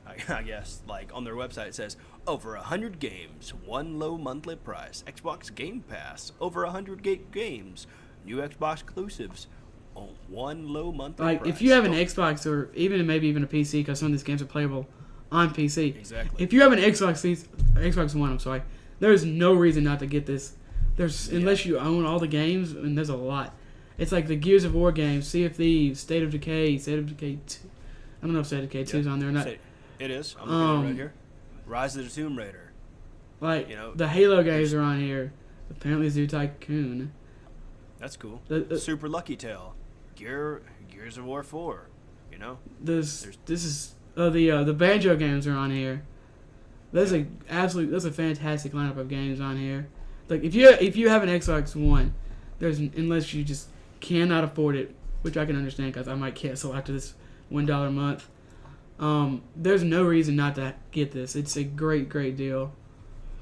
I guess, like on their website, it says over 100 games, one low monthly price. Xbox Game Pass, over 100 games, new Xbox exclusives, one low monthly price. Like if you have an Xbox or maybe even a PC, because some of these games are playable on PC. Exactly. If you have an Xbox One, there's no reason not to get this. Unless you own all the games, and there's a lot. It's like the Gears of War games, Sea of Thieves, State of Decay 2. I don't know if State of Decay 2 is on there or not. It is. I'm looking at it right here. Rise of the Tomb Raider. Like, the Halo games are on here. Apparently Zoo Tycoon. That's cool. Super Lucky Tale. Gears of War 4. The Banjo games are on here. There's a fantastic lineup of games on here. Like if you have an Xbox One, unless you just cannot afford it, which I can understand because I might cancel after this $1 a month. There's no reason not to get this. It's a great deal.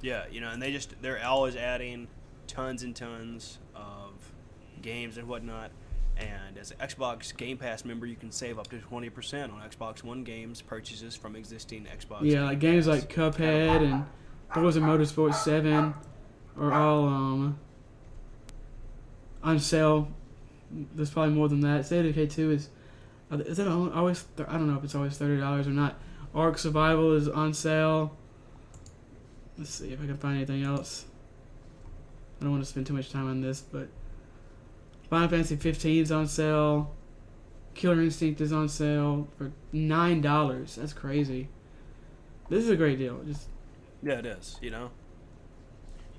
Yeah, and they're always adding tons and tons of games and whatnot. And as an Xbox Game Pass member, you can save up to 20% on Xbox One games purchases from existing Xbox. Yeah, like games like Cuphead and Forza Motorsport 7 are all on sale. There's probably more than that. State of Decay 2 is that always? I don't know if it's always $30 or not. Ark Survival is on sale. Let's see if I can find anything else. I don't want to spend too much time on this, but Final Fantasy 15 is on sale. Killer Instinct is on sale for $9. That's crazy. This is a great deal. Yeah, it is.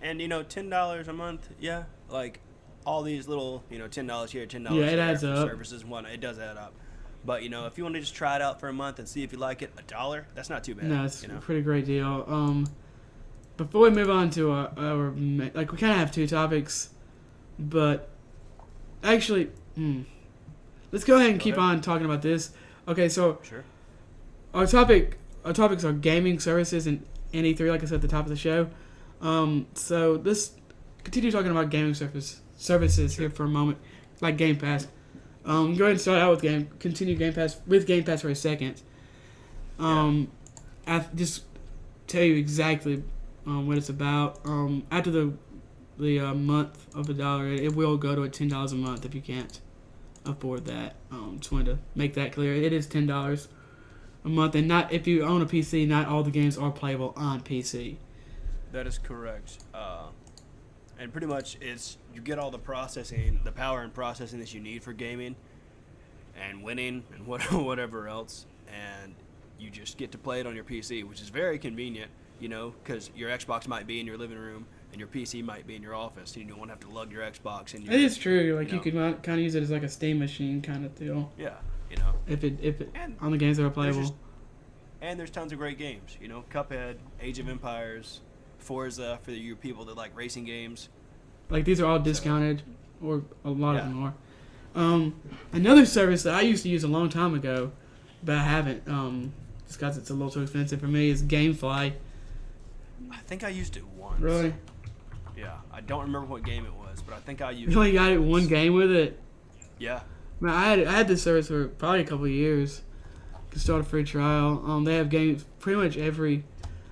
And $10 a month. Yeah, like all these little $10 here, $10 it there adds for up. services and whatnot. It does add up. But if you want to just try it out for a month and see if you like it, $1, that's not too bad. No, it's a pretty great deal. Before we move on to our we kind of have two topics, but actually, let's go ahead and keep on talking about this. Okay, so sure. Our topics are gaming services and E3, like I said at the top of the show. So let's continue talking about gaming services here for a moment, like Game Pass. Go ahead and start out with continue Game Pass for a second. I just tell you exactly what it's about. After the month of $1, it will go to $10 a month if you can't afford that. Just wanted to make that clear. It is $10 a month, and not if you own a PC. Not all the games are playable on PC. That is correct. And pretty much you get all the power and processing that you need for gaming and winning and whatever else, and you just get to play it on your PC, which is very convenient, because your Xbox might be in your living room and your PC might be in your office, and you don't want to have to lug your Xbox in. It is true. You could kind of use it as like a Steam machine kind of deal. Yeah, If it on the games that are playable. And there's tons of great games. Cuphead, Age of Empires, Forza for you people that like racing games. Like these are all discounted, or a lot of them are. Another service that I used to use a long time ago, but I haven't, just because it's a little too expensive for me, is GameFly. I think I used it once. Really? Yeah, I don't remember what game it was, but I think I used it. You only got it one game with it? Yeah. Man, I had this service for probably a couple of years. You can start a free trial. They have games pretty much every.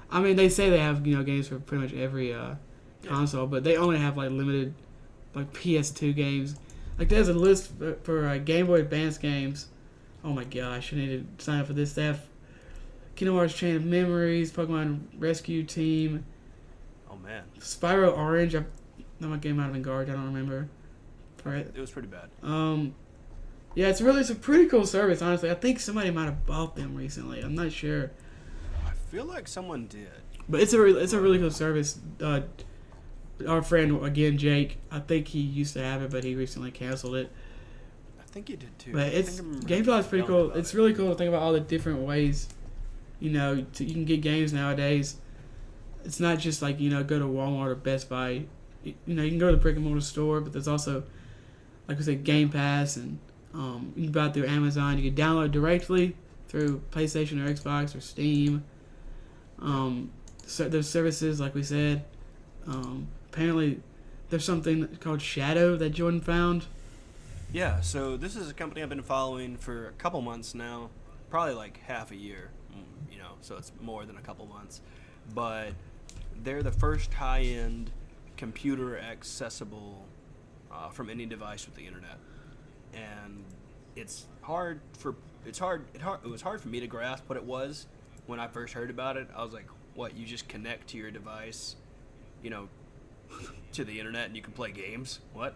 I mean, they say they have games for pretty much every console, but they only have limited PS2 games. There's a list for Game Boy Advance games. Oh my gosh, I need to sign up for this. They have Kingdom Hearts Chain of Memories, Pokemon Rescue Team. Oh man. Spyro Orange. That my game might have been garbage. I don't remember. Right. It was pretty bad. Yeah, it's a pretty cool service. Honestly, I think somebody might have bought them recently. I'm not sure. I feel like someone did. But it's a really cool service. Our friend again, Jake. I think he used to have it, but he recently canceled it. I think he did too. But GameFly is pretty cool. It's really cool to think about all the different ways. You can get games nowadays. It's not just go to Walmart or Best Buy. You can go to the brick and mortar store, but there's also, like we said, Game Pass, and you can buy it through Amazon. You can download directly through PlayStation or Xbox or Steam. So there's services, like we said. Apparently, there's something called Shadow that Jordan found. Yeah, so this is a company I've been following for a couple months now, probably half a year, so it's more than a couple months. But they're the first high-end computer accessible from any device with the internet, and it was hard for me to grasp what it was when I first heard about it. I was like, what, you just connect to your device to the internet and you can play games? What?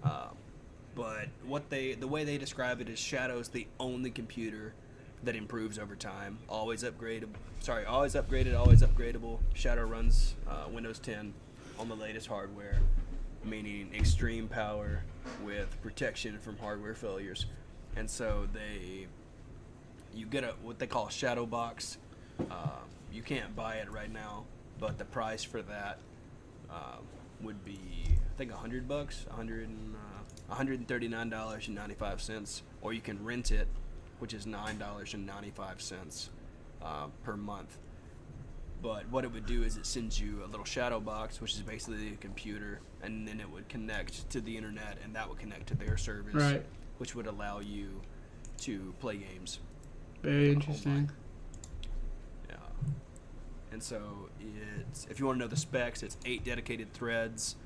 But the way they describe it is Shadow's the only computer that improves over time. Always upgraded, always upgradable. Shadow runs Windows 10 on the latest hardware, meaning extreme power with protection from hardware failures. And so you get what they call a Shadow box. You can't buy it right now, but the price for that would be, I think, $100, $139.95, or you can rent it, which is $9.95 per month. But what it would do is it sends you a little shadow box, which is basically a computer, and then it would connect to the internet, and that would connect to their service, right, which would allow you to play games. Very interesting. Yeah. And so if you want to know the specs, it's 8 dedicated threads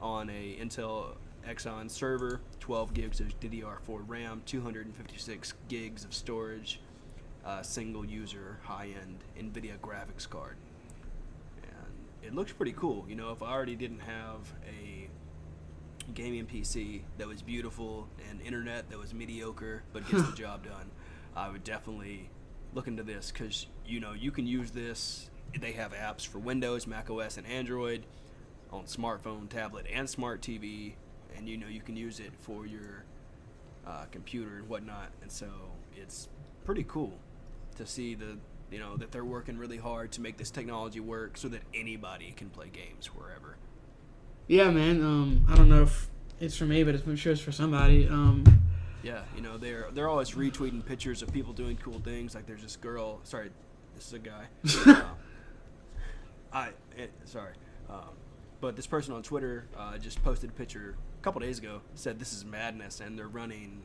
on a Intel Xeon server, 12 gigs of DDR4 RAM, 256 gigs of storage, single user high-end NVIDIA graphics card. And it looks pretty cool. You know, if I already didn't have a gaming PC that was beautiful and internet that was mediocre but gets the job done, I would definitely look into this, because, you know, you can use this. They have apps for Windows, Mac OS, and Android on smartphone, tablet, and smart TV, and, you know, you can use it for your computer and whatnot. And so it's pretty cool to see that they're working really hard to make this technology work so that anybody can play games wherever. Yeah, man. I don't know if it's for me, but I'm sure it's for somebody. Yeah, you know, they're always retweeting pictures of people doing cool things. Like, there's this girl. Sorry, this is a guy. But this person on Twitter just posted a picture a couple days ago. Said this is madness, and they're running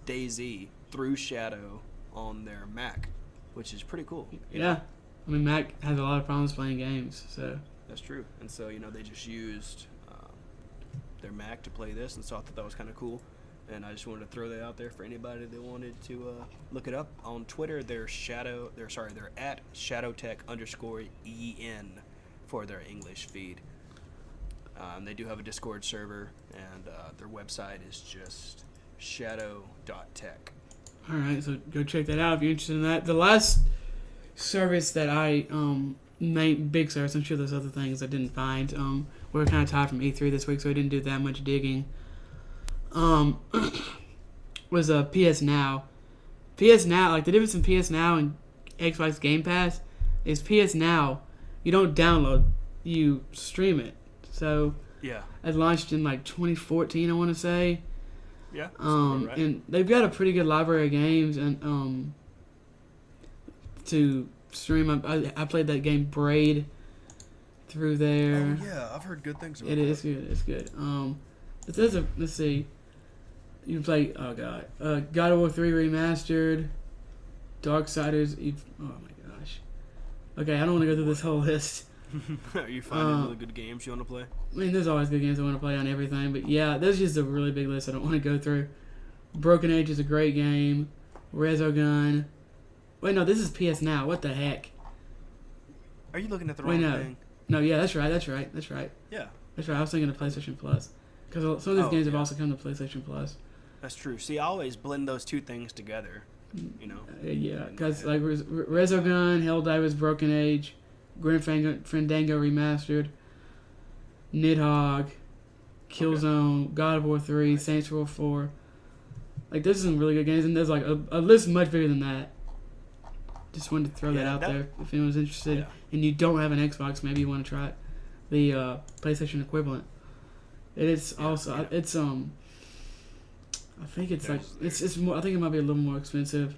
DayZ through Shadow on their Mac, which is pretty cool. Yeah, I mean, Mac has a lot of problems playing games, so that's true. And so, you know, they just used their Mac to play this, and so I thought that was kind of cool. And I just wanted to throw that out there for anybody that wanted to look it up. On Twitter, they're at ShadowTech_EN for their English feed. They do have a Discord server, and their website is just shadow.tech. All right, so go check that out if you're interested in that. The last service that I big service, I'm sure there's other things I didn't find. We were kind of tired from E3 this week, so I didn't do that much digging. Was PS Now. PS Now, like, the difference in PS Now and Xbox Game Pass is PS Now, you don't download, you stream it. So yeah, it launched in like 2014, I want to say. Yeah. Right. And they've got a pretty good library of games, and to stream. I played that game Braid through there. Oh yeah, I've heard good things about it. It is good. It's good. It says let's see. You can play God of War 3 Remastered, Darksiders. Oh my gosh. Okay, I don't want to go through this whole list. Are you finding really good games you want to play? I mean, there's always good games I want to play on everything, but yeah, there's just a really big list I don't want to go through. Broken Age is a great game. Resogun. Wait, no, this is PS Now. What the heck? Are you looking at the wrong thing? No, yeah, that's right. Yeah. That's right. I was thinking of PlayStation Plus. Because some of these games have also come to PlayStation Plus. That's true. See, I always blend those two things together, you know? Yeah, because like Resogun, Helldivers, Broken Age, Grim Fandango Remastered, Nidhogg, Killzone, God of War 3, Saints Row 4. Like, there's some really good games, and there's like a list much bigger than that. Just wanted to throw that out there if anyone's interested. And you don't have an Xbox, maybe you want to try it. The PlayStation equivalent. It's also it's I think it's it's more. I think it might be a little more expensive.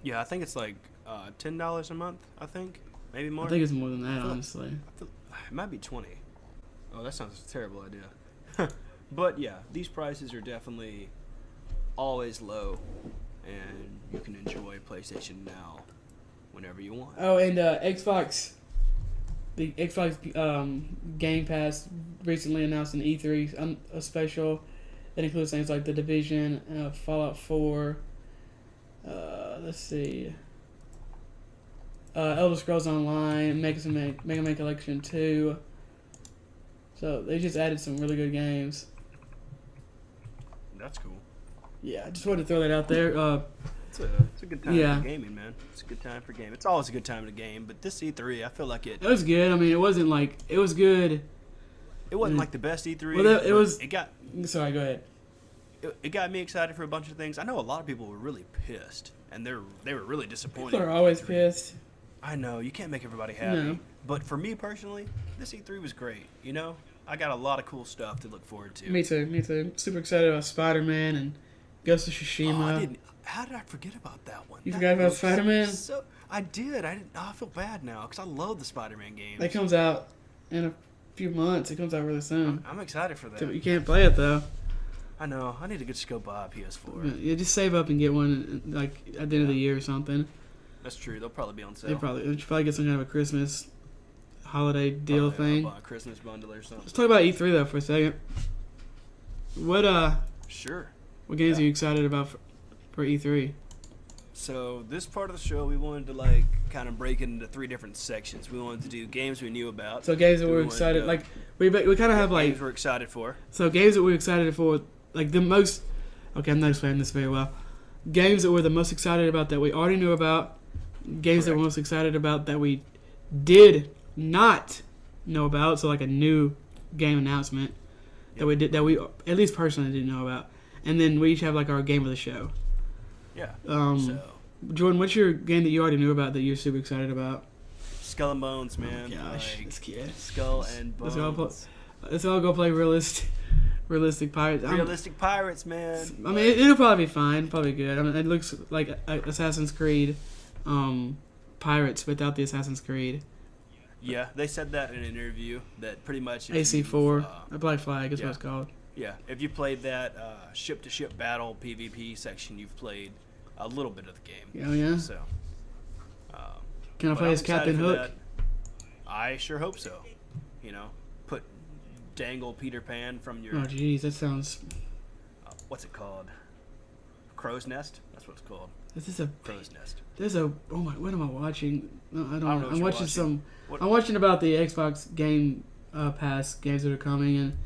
Yeah, I think it's like $10 a month. I think maybe more. I think it's more than that, honestly. It might be $20. Oh, that sounds a terrible idea. But yeah, these prices are definitely always low, and you can enjoy PlayStation Now whenever you want. Oh, and Xbox. The Xbox Game Pass recently announced an E3 a special that includes things like The Division, Fallout 4, let's see, Elder Scrolls Online, Mega Man Collection 2. So they just added some really good games. That's cool. Yeah, I just wanted to throw that out there. It's a good time for gaming, man. It's a good time for gaming. It's always a good time to game, but this E3, I feel like it was good. I mean, it wasn't like... It was good. It wasn't like the best E3. Well, it was... It got... Sorry, go ahead. It got me excited for a bunch of things. I know a lot of people were really pissed, and they were really disappointed. People are always pissed. I know you can't make everybody happy, No. but for me personally, this E3 was great. You know, I got a lot of cool stuff to look forward to. Me too. Super excited about Spider-Man and Ghost of Tsushima. How did I forget about that one? You forgot about Spider-Man? I did. I feel bad now because I love the Spider-Man games. It comes out in a few months. It comes out really soon. I'm excited for that. You can't play it though. I know. I need to just go buy a PS4. Yeah, just save up and get one like at the end of the year or something. That's true. They'll probably be on sale. You probably get some kind of a Christmas holiday deal thing. Buy a Christmas bundle or something. Let's talk about E3 though for a second. Sure. What games are you excited about for E3? So this part of the show, we wanted to kind of break it into 3 different sections. We wanted to do games we knew about. So games that we're excited, we kind of have games we're excited for. So games that we're excited for, like the most. Okay, I'm not explaining this very well. Games that we're the most excited about that we already knew about. Games that we're most excited about that we did not know about. So like a new game announcement that we at least personally didn't know about. And then we each have like our game of the show. Yeah. Jordan, what's your game that you already knew about that you're super excited about? Skull and Bones, man. Oh my gosh, it's cute. Skull and Bones. Let's all go play realistic pirates. Realistic pirates, man. I mean, it'll probably be fine, probably good. I mean, it looks like Assassin's Creed, pirates without the Assassin's Creed. Yeah, they said that in an interview that pretty much AC4, a Black Flag is what it's called. Yeah, if you played that ship-to-ship battle PvP section, you've played a little bit of the game. Oh yeah. So, can I play as Captain Hook? I sure hope so. You know, dangle Peter Pan from your. Oh jeez, that sounds. What's it called? Crow's Nest. That's what it's called. This is a Crow's Nest. There's a. Oh my! What am I watching? No, I don't know. I'm watching some. What? I'm watching about the Xbox Game Pass games that are coming, and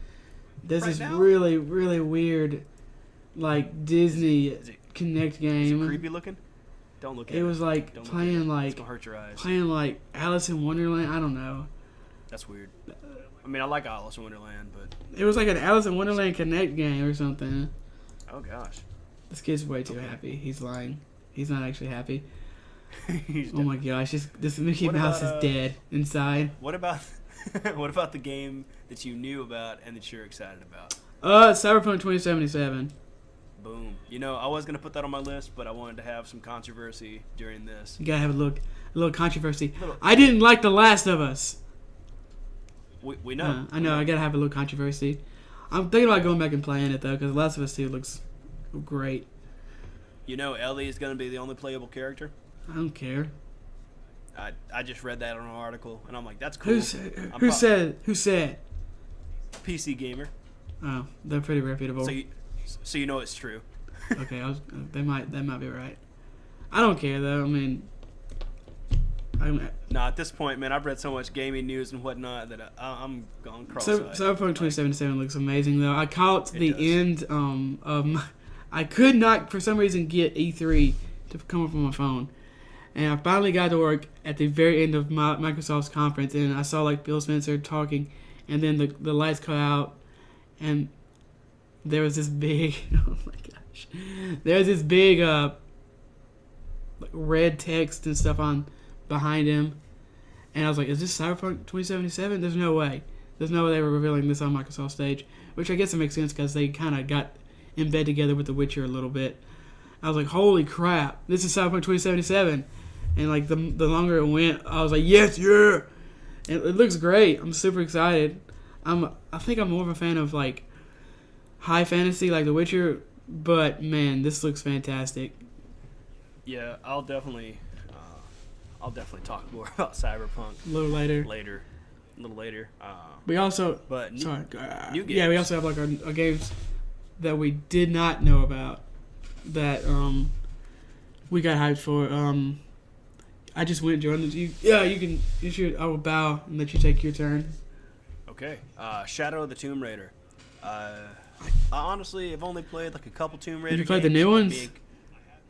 there's this now? really, really weird, like Disney Connect game. Is it creepy looking? Don't look at it. It was like playing like. It's gonna hurt your eyes. Playing like Alice in Wonderland. I don't know. That's weird. I mean, I like Alice in Wonderland, but it was like an Alice in Wonderland Connect game or something. Oh gosh. This kid's way too happy. He's lying. He's not actually happy. Oh my gosh! This Mickey Mouse is dead inside. What about the game that you knew about and that you're excited about? Cyberpunk 2077. Boom. You know, I was gonna put that on my list, but I wanted to have some controversy during this. You gotta have a little controversy. I didn't like The Last of Us. We know. I know. I gotta have a little controversy. I'm thinking about going back and playing it though, because The Last of Us 2 looks great. You know, Ellie is gonna be the only playable character. I don't care. I just read that on an article, and I'm like, that's cool. Who said? PC Gamer. Oh, they're pretty reputable. So you know it's true. Okay, that might be right. I don't care though. I mean, at this point, man, I've read so much gaming news and whatnot that I'm gone cross-eyed. Cyberpunk 2077 looks amazing though. I caught the end I could not for some reason get E3 to come up on my phone, and I finally got to work at the very end of Microsoft's conference, and I saw like Bill Spencer talking, and then the lights cut out, and there was this big oh my gosh, there was this big red text and stuff on behind him, and I was like, is this Cyberpunk 2077? There's no way they were revealing this on Microsoft stage, which I guess it makes sense because they kind of got in bed together with The Witcher a little bit. I was like, holy crap, this is Cyberpunk 2077, and like the longer it went, I was like, yes, yeah, and it looks great. I'm super excited. I think I'm more of a fan of like high fantasy like The Witcher, but man, this looks fantastic. Yeah, I'll definitely talk more about Cyberpunk a little later. A little later. We also, new games. Yeah, we also have like our games that we did not know about that we got hyped for. I just went, Jordan. You should. I will bow and let you take your turn. Okay. Shadow of the Tomb Raider. I honestly have only played like a couple Tomb Raider. Did you play the new ones?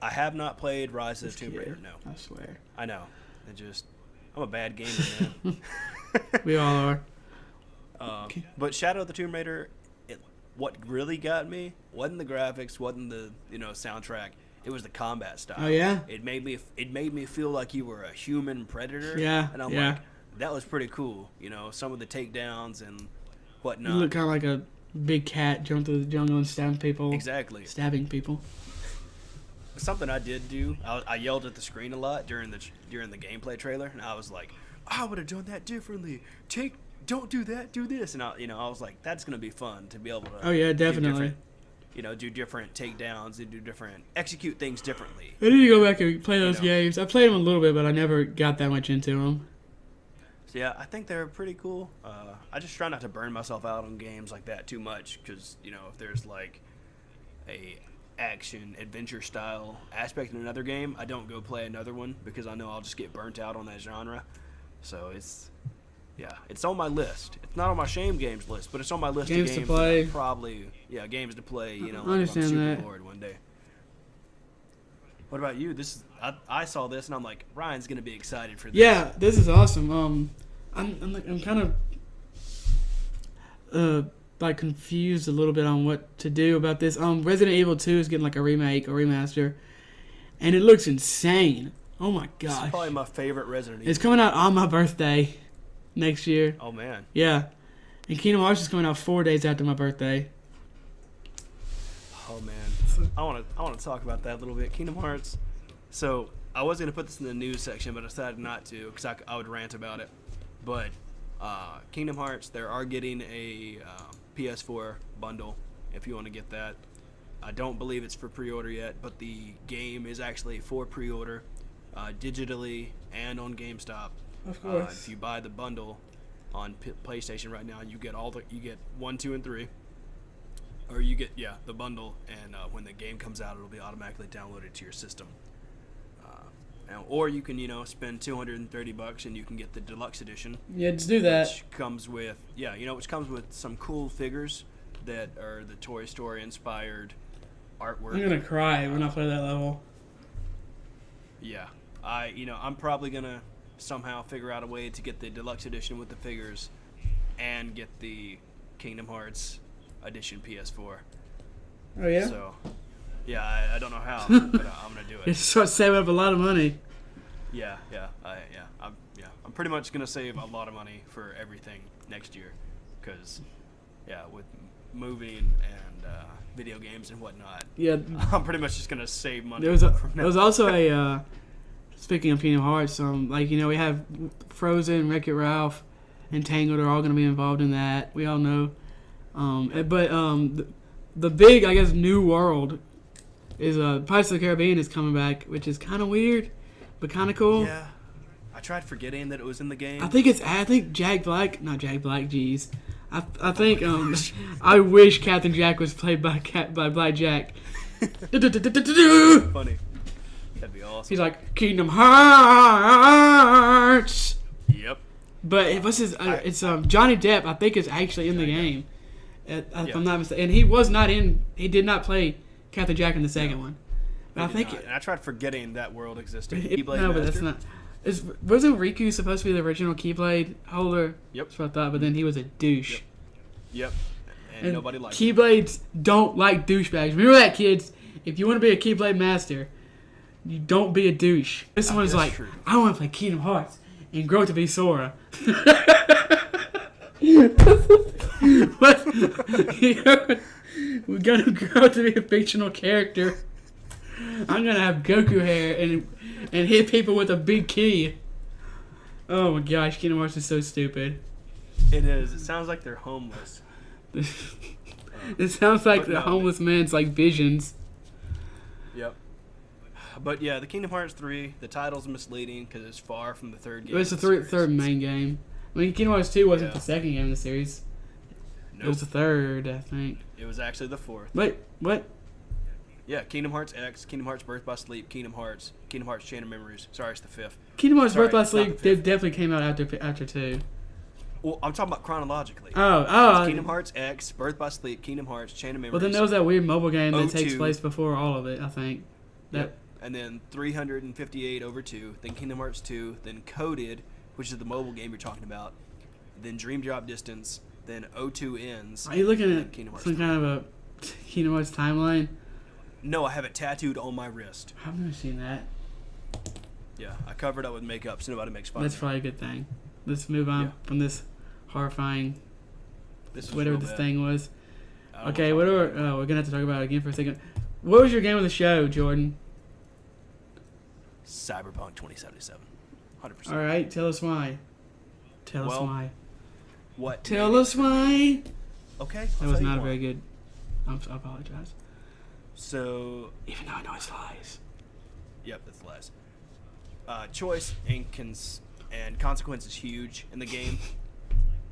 I have not played Rise of the Tomb Raider. No. I swear. I know. I'm a bad gamer, man. We all are. But Shadow of the Tomb Raider, what really got me wasn't the graphics, wasn't the soundtrack. It was the combat style. Oh yeah. It made me feel like you were a human predator. Yeah. And I'm like, that was pretty cool. You know, some of the takedowns and whatnot. You look kind of like a big cat jumping through the jungle and stabbing people. Exactly. Stabbing people. Something I did do, I yelled at the screen a lot during the gameplay trailer, and I was like, I would have done that differently. Don't do that, do this, and I was like, that's gonna be fun to be able to. Oh yeah, definitely. Do different takedowns and execute things differently. I need to go back and play those games. I played them a little bit, but I never got that much into them. So yeah, I think they're pretty cool. I just try not to burn myself out on games like that too much, because if there's like a action adventure style aspect in another game, I don't go play another one because I know I'll just get burnt out on that genre. So it's on my list. It's not on my shame games list, but it's on my list games of games to play. Games to play. I understand that. Lord one day. What about you? I saw this and I'm like, Ryan's gonna be excited for this. Yeah, this is awesome. I'm kind of confused a little bit on what to do about this. Resident Evil 2 is getting like a remake or remaster, and it looks insane. Oh my gosh! This is probably my favorite Resident Evil. It's coming out on my birthday next year. Oh man! Yeah, and Kingdom Hearts is coming out 4 days after my birthday. Oh man, I want to talk about that a little bit. Kingdom Hearts. So I was gonna put this in the news section, but I decided not to because I would rant about it. But Kingdom Hearts, they are getting a PS4 bundle if you want to get that. I don't believe it's for pre-order yet, but the game is actually for pre-order digitally and on GameStop. Of course. If you buy the bundle on PlayStation right now, you get 1, 2, and 3, or you get the bundle, and when the game comes out, it'll be automatically downloaded to your system. Or you can spend $230 and you can get the deluxe edition. Yeah, just do that. Which comes with some cool figures that are the Toy Story inspired artwork. I'm gonna cry when I play that level. Yeah, I'm probably gonna somehow figure out a way to get the deluxe edition with the figures, and get the Kingdom Hearts edition PS4. Oh yeah. So, yeah, I don't know how, but I'm gonna do it. You start saving up a lot of money. I'm pretty much gonna save a lot of money for everything next year, because with moving and video games and whatnot, I'm pretty much just gonna save money. There was also a speaking of Kingdom Hearts, we have Frozen, Wreck-It Ralph, and Tangled are all gonna be involved in that. We all know, the big, I guess, new world is Pirates of the Caribbean is coming back, which is kind of weird, but kind of cool. Yeah, I tried forgetting that it was in the game. I think Jack Black, not Jack Black. Jeez, I think I wish Captain Jack was played by Black Jack. Funny, that'd be awesome. He's like Kingdom Hearts. Yep. But what's his? It's Johnny Depp. I think is actually in the game. If I'm not mistaken, and he was not in. He did not play Captain Jack in the second one. But I think and I tried forgetting that world existed. No, but that's not. Wasn't Riku supposed to be the original Keyblade holder? Yep. That's what I thought, but then he was a douche. Yep. And nobody liked Keyblades don't like douchebags. Remember that, kids. If you want to be a Keyblade master, you don't be a douche. This one's like, true. I want to play Kingdom Hearts and grow to be Sora. We're gonna grow to be a fictional character. I'm gonna have Goku hair and hit people with a big key. Oh my gosh, Kingdom Hearts is so stupid. It is. It sounds like they're homeless. It sounds like the homeless man's like visions. Yep. But yeah, the Kingdom Hearts 3, the title's misleading because it's far from the third game. It's the third main game. I mean, Kingdom Hearts 2 wasn't the second game in the series. Nope. It was the third, I think. It was actually the fourth. Wait, what? Yeah, Kingdom Hearts X, Kingdom Hearts Birth by Sleep, Kingdom Hearts Chain of Memories. Sorry, it's the fifth. Kingdom Hearts Birth by Sleep definitely came out after 2. Well, I'm talking about chronologically. Oh. Kingdom Hearts X, Birth by Sleep, Kingdom Hearts, Chain of Memories. Well, then there was that weird mobile game that takes place before all of it, I think. Yep. And then 358 over 2, then Kingdom Hearts 2, then Coded, which is the mobile game you're talking about, then Dream Drop Distance, then O2 Ends. Are you looking at some kind of a Kingdom Hearts timeline? No, I have it tattooed on my wrist. I've never seen that. Yeah, I covered up with makeup so nobody makes fun That's of me. probably a good thing. Let's move on from this horrifying, whatever this thing was. Okay, we're going to have to talk about it again for a second. What was your game of the show, Jordan? Cyberpunk 2077. 100%. All right, tell us why. Tell us why. What? Tell us why. Okay. That was not very good. I apologize. So... Even though I know it's lies. Yep, that's lies. Choice and consequence is huge in the game.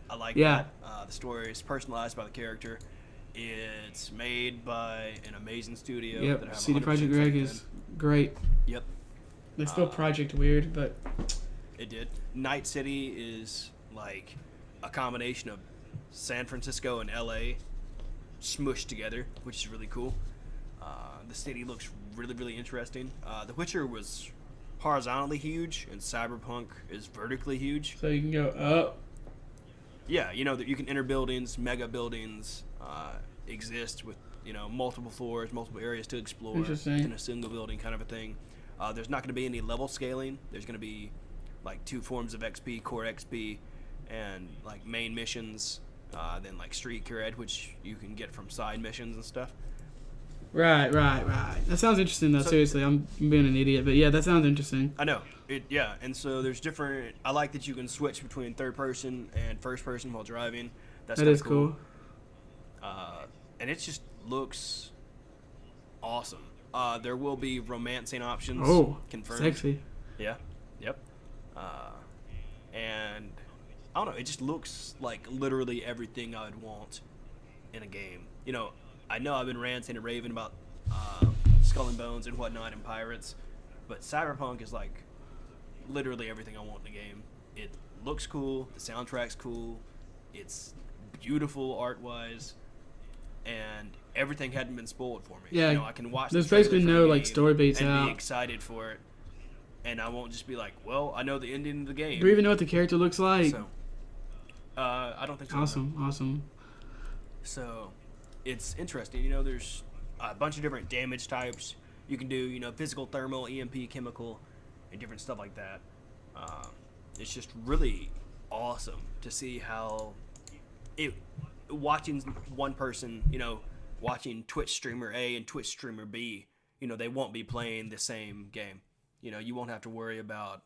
I like that. The story is personalized by the character. It's made by an amazing studio. Yep, CD Projekt Red is great. Yep. They spelled Project weird, but... It did. Night City is like a combination of San Francisco and LA smushed together, which is really cool. The city looks really, really interesting. The Witcher was horizontally huge, and Cyberpunk is vertically huge. So you can go up. Yeah, you know that you can enter buildings, mega buildings exist with multiple floors, multiple areas to explore in a single building, kind of a thing. There's not going to be any level scaling. There's going to be like 2 forms of XP, core XP, and like main missions. Then like street cred, which you can get from side missions and stuff. Right. That sounds interesting, though. Seriously, I'm being an idiot, but yeah, that sounds interesting. I know. And so there's different... I like that you can switch between third person and first person while driving. That is cool. And it just looks awesome. There will be romancing options. Oh, confirmed. Sexy. Yeah. Yep. And I don't know. It just looks like literally everything I would want in a game. I know I've been ranting and raving about Skull and Bones and whatnot and Pirates, but Cyberpunk is like literally everything I want in a game. It looks cool, the soundtrack's cool, it's beautiful art-wise, and everything hadn't been spoiled for me. Yeah, I can watch. There's basically no like story beats and out. Be excited for it, and I won't just be like, well, I know the ending of the game. Do you even know what the character looks like? So, I don't think so. Awesome. So, it's interesting. There's a bunch of different damage types you can do. Physical, thermal, EMP, chemical, and different stuff like that. It's just really awesome to see how watching one person, watching Twitch streamer A and Twitch streamer B, they won't be playing the same game. You won't have to worry about,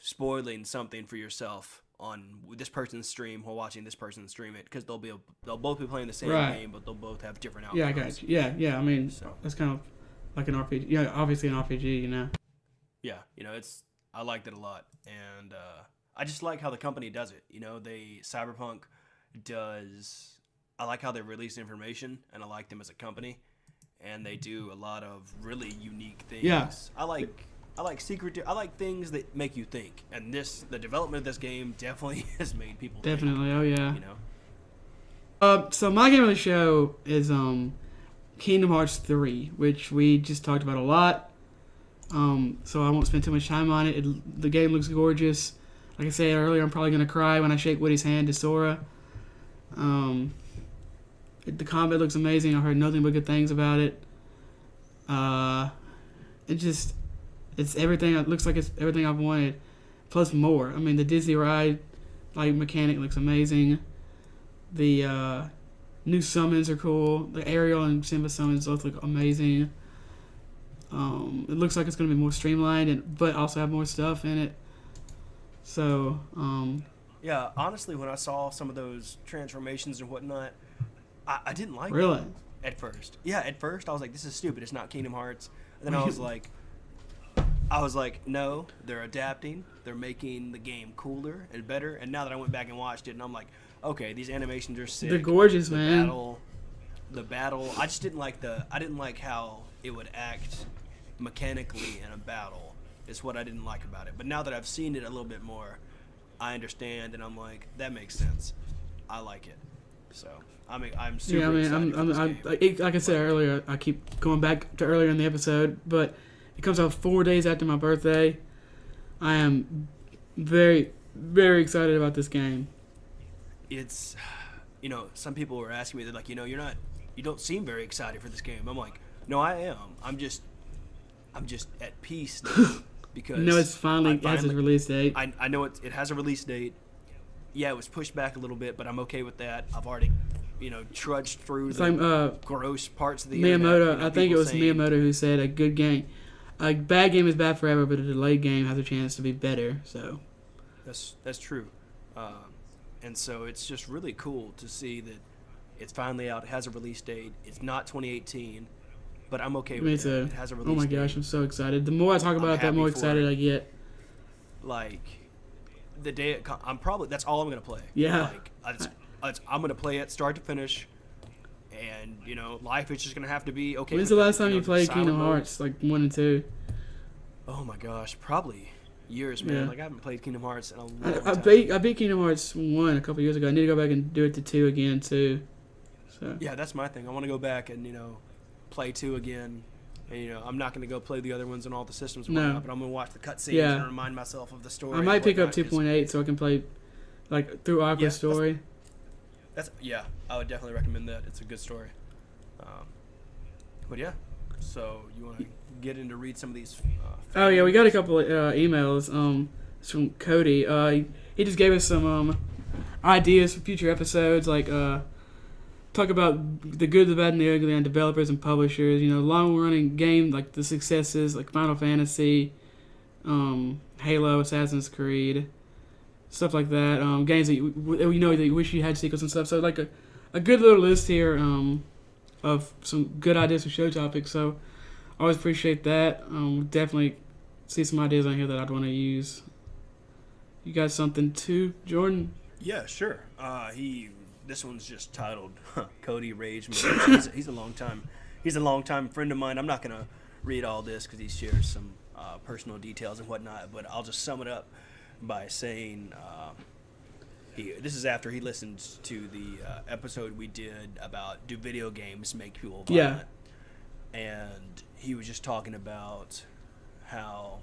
spoiling something for yourself on this person's stream while watching this person stream it, because they'll both be playing the same game, but they'll both have different outcomes. Yeah, I got you. Yeah. I mean, that's kind of like an RPG. Yeah, obviously an RPG. Yeah, I liked it a lot, and I just like how the company does it. Cyberpunk does. I like how they release information, and I like them as a company, and they do a lot of really unique things. Yeah, I like secret. I like things that make you think, and the development of this game definitely has made people think. Oh yeah. So my game of the show is Kingdom Hearts 3, which we just talked about a lot. So I won't spend too much time on it. The game looks gorgeous. Like I said earlier, I'm probably gonna cry when I shake Woody's hand to Sora. The combat looks amazing. I've heard nothing but good things about it. It's everything. It looks like it's everything I've wanted, plus more. I mean, the Disney ride, mechanic looks amazing. The new summons are cool. The Ariel and Simba summons both look amazing. It looks like it's going to be more streamlined, but also have more stuff in it. So, yeah, honestly, when I saw some of those transformations and whatnot, I didn't like it. Really? At first. Yeah, at first I was like, this is stupid. It's not Kingdom Hearts. And then I was like, no, they're adapting. They're making the game cooler and better. And now that I went back and watched it, and I'm like, okay, these animations are sick. They're gorgeous, man. The battle. I just didn't like how it would act mechanically in a battle. Is what I didn't like about it. But now that I've seen it a little bit more, I understand, and I'm like, that makes sense. I like it. So I'm super excited for this game. Like I said earlier, I keep going back to earlier in the episode, but it comes out 4 days after my birthday. I am very, very excited about this game. It's, some people were asking me, they're like, you're not you don't seem very excited for this game. I'm like, no, I am. I'm just at peace now because it's finally has a release date. I know it has a release date. Yeah, it was pushed back a little bit, but I'm okay with that. I've already, trudged through gross parts of the Miyamoto. internet. I think it was Miyamoto who said a bad game is bad forever, but a delayed game has a chance to be better. So that's true, and so it's just really cool to see that it's finally out. It has a release date. It's not 2018, but I'm okay with it. It has a release date. Oh my gosh, I'm so excited. The more I talk about it, the more excited I get. Like the day that's all I'm gonna play. Yeah. I'm gonna play it start to finish, and life is just gonna have to be okay. When's the last time you played Kingdom Hearts, like 1 and 2? Oh my gosh, probably years, man. Yeah. Like I haven't played Kingdom Hearts in a long time. I beat Kingdom Hearts 1 a couple years ago. I need to go back and do it to 2 again too. So yeah, that's my thing. I want to go back and play 2 again. And I'm not going to go play the other ones on all the systems, but I'm going to watch the cutscenes and remind myself of the story. I might pick up 2.8 so I can play like through Aqua's story. I would definitely recommend that. It's a good story. But yeah, so you want to get in to read some of these? Oh yeah, we got a couple of emails. It's from Cody. He just gave us some ideas for future episodes, like talk about the good, the bad, and the ugly on developers and publishers. Long-running game like the successes, like Final Fantasy, Halo, Assassin's Creed, stuff like that. Games that that you wish you had sequels and stuff. So like a good little list here of some good ideas for show topics. So I always appreciate that. Definitely see some ideas on here that I'd want to use. You got something too, Jordan? Yeah, sure. This one's just titled Cody Rage. He's a long time friend of mine. I'm not gonna read all this because he shares some personal details and whatnot, but I'll just sum it up by saying this is after he listened to the episode we did about do video games make people violent. Yeah. And he was just talking about how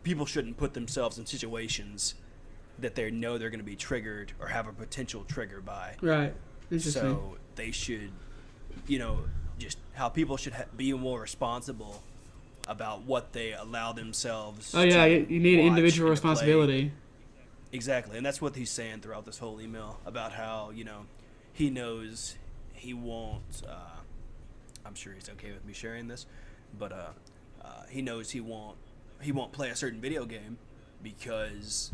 people shouldn't put themselves in situations that they know they're going to be triggered or have a potential trigger by. Right. Interesting. So they should, just how people should be more responsible about what they allow themselves. Oh yeah, you need individual responsibility. Exactly, and that's what he's saying throughout this whole email about how he knows he won't. I'm sure he's okay with me sharing this, but he knows he won't play a certain video game because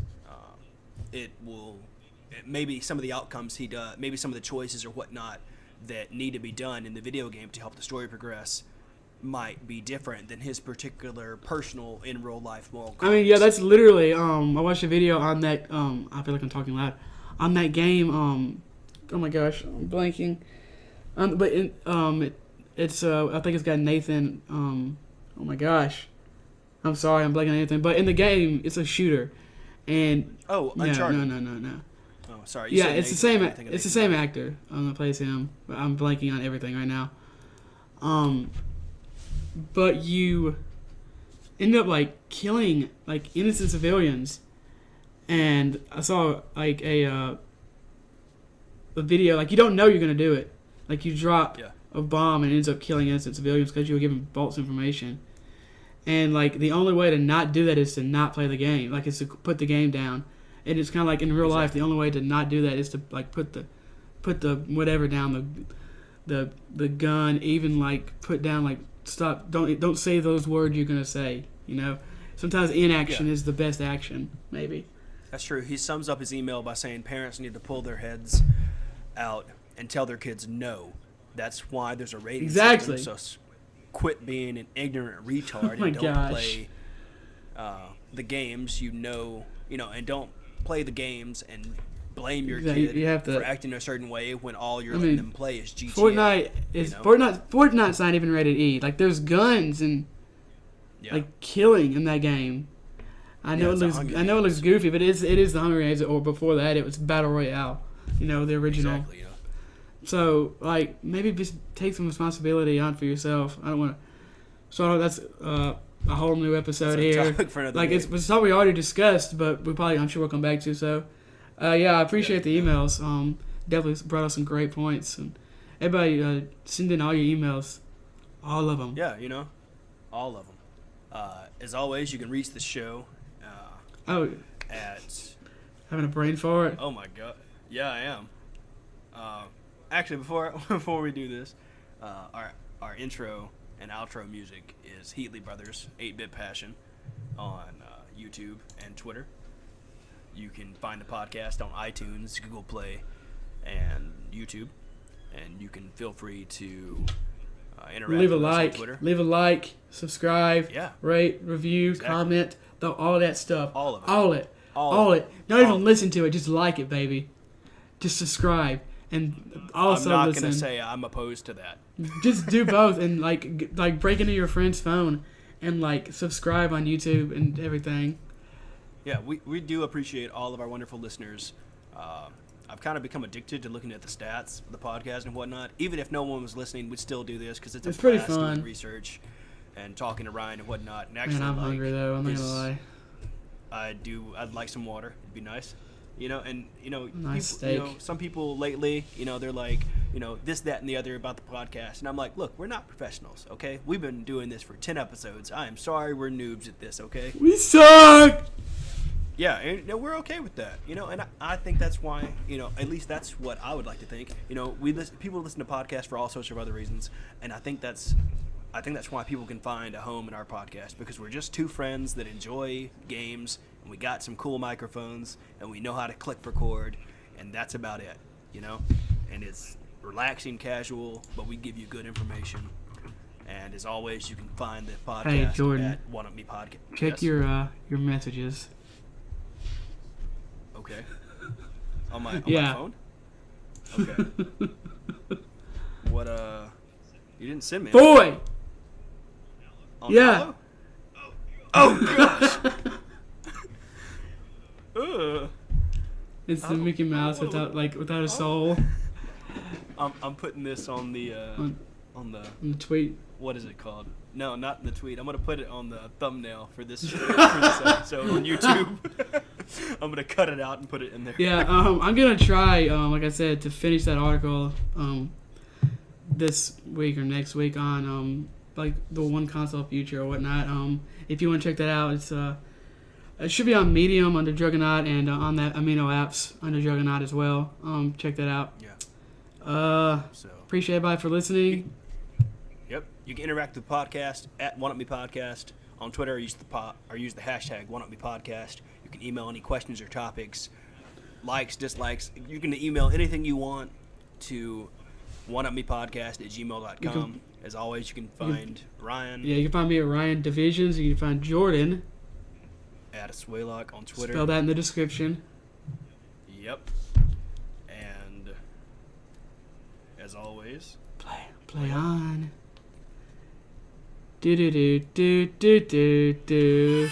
maybe some of the outcomes he does, maybe some of the choices or whatnot that need to be done in the video game to help the story progress might be different than his particular personal in real life moral codes. I mean, yeah, that's literally. I watched a video on that. I feel like I'm talking loud. On that game. Oh my gosh, I'm blanking. It's I think it's got Nathan. Oh my gosh, I'm sorry, I'm blanking on anything. But in the game, it's a shooter, and Uncharted. No. Oh, sorry. Yeah, it's the same. It's the same actor that plays him. But I'm blanking on everything right now. But you end up like killing like innocent civilians, and I saw like a video like you don't know you're gonna do it. Like you drop a bomb and it ends up killing innocent civilians because you were given false information. And like the only way to not do that is to not play the game. Like it's to put the game down. And it's kind of like in real life, the only way to not do that is to like put the whatever down, the gun, even like put down like stop. Don't say those words you're gonna say. Sometimes inaction is the best action. Maybe. That's true. He sums up his email by saying parents need to pull their heads out and tell their kids no. That's why there's a rating system. So quit being an ignorant retard and don't play the games. And don't play the games and blame your kid for acting a certain way when all you're letting them play is GTA. Fortnite's not even rated E. Like there's guns and like killing in that game. I know it looks goofy, but it is the Hunger Games. Or before that, it was Battle Royale. The original. Exactly. So like maybe just take some responsibility on for yourself. I don't want to. So that's a whole new episode here. Like it's something we already discussed, but I'm sure we'll come back to. So I appreciate the emails. Definitely brought us some great points, and everybody send in all your emails. All of them. Yeah, all of them. As always, you can reach the show at... Having a brain fart? Oh, my God. Yeah, I am. Actually, before we do this, our intro and outro music is Heatley Brothers, 8-Bit Passion, on YouTube and Twitter. You can find the podcast on iTunes, Google Play, and YouTube. And you can feel free to interact with us on Twitter. Leave a like, subscribe, yeah, rate, review, comment, all that stuff. All of it. All it. Don't even listen to it. Just like it, baby. Just subscribe. And also I'm not listen. Gonna say I'm opposed to that. Just do both and like break into your friend's phone and like subscribe on YouTube and everything. Yeah, we do appreciate all of our wonderful listeners. I've kind of become addicted to looking at the stats of the podcast and whatnot. Even if no one was listening, we'd still do this because it's pretty fun. Doing research and talking to Ryan and whatnot. And actually, man, I'm hungry though. I'm not gonna lie. I'd like some water. It'd be nice. Nice people, steak. Some people lately, they're like, this, that, and the other about the podcast. And I'm like, look, we're not professionals, okay? We've been doing this for 10 episodes. I am sorry we're noobs at this, okay? We suck! Yeah, and we're okay with that, and I think that's why, at least that's what I would like to think. People listen to podcasts for all sorts of other reasons, and I think that's why people can find a home in our podcast, because we're just two friends that enjoy games, and we got some cool microphones, and we know how to click record, and that's about it, And it's relaxing, casual, but we give you good information. And as always, you can find the podcast at One Up Me Podcast. Check your messages. Okay. On my phone? Okay. What, you didn't send me. Boy! Yeah. Oh, gosh! It's the Mickey Mouse without a soul. I'm putting this on the, on the tweet. What is it called? No, not in the tweet. I'm going to put it on the thumbnail for this episode on YouTube. I'm going to cut it out and put it in there. Yeah, I'm going to try, like I said, to finish that article this week or next week on like the one console future or whatnot. If you want to check that out, it should be on Medium under Juggernaut and on that Amino Apps under Juggernaut as well. Check that out. Yeah. Appreciate everybody for listening. Yep. You can interact with the podcast at One Up Me Podcast on Twitter. Use the hashtag One Up Me Podcast. You can email any questions or topics, likes, dislikes. You can email anything you want to oneupmepodcast@gmail.com. As always, you can find Ryan. Yeah, you can find me at Ryan Divisions. You can find Jordan at Swaylock on Twitter. Spell that in the description. Yep. And as always, play on. Do do do do do do do.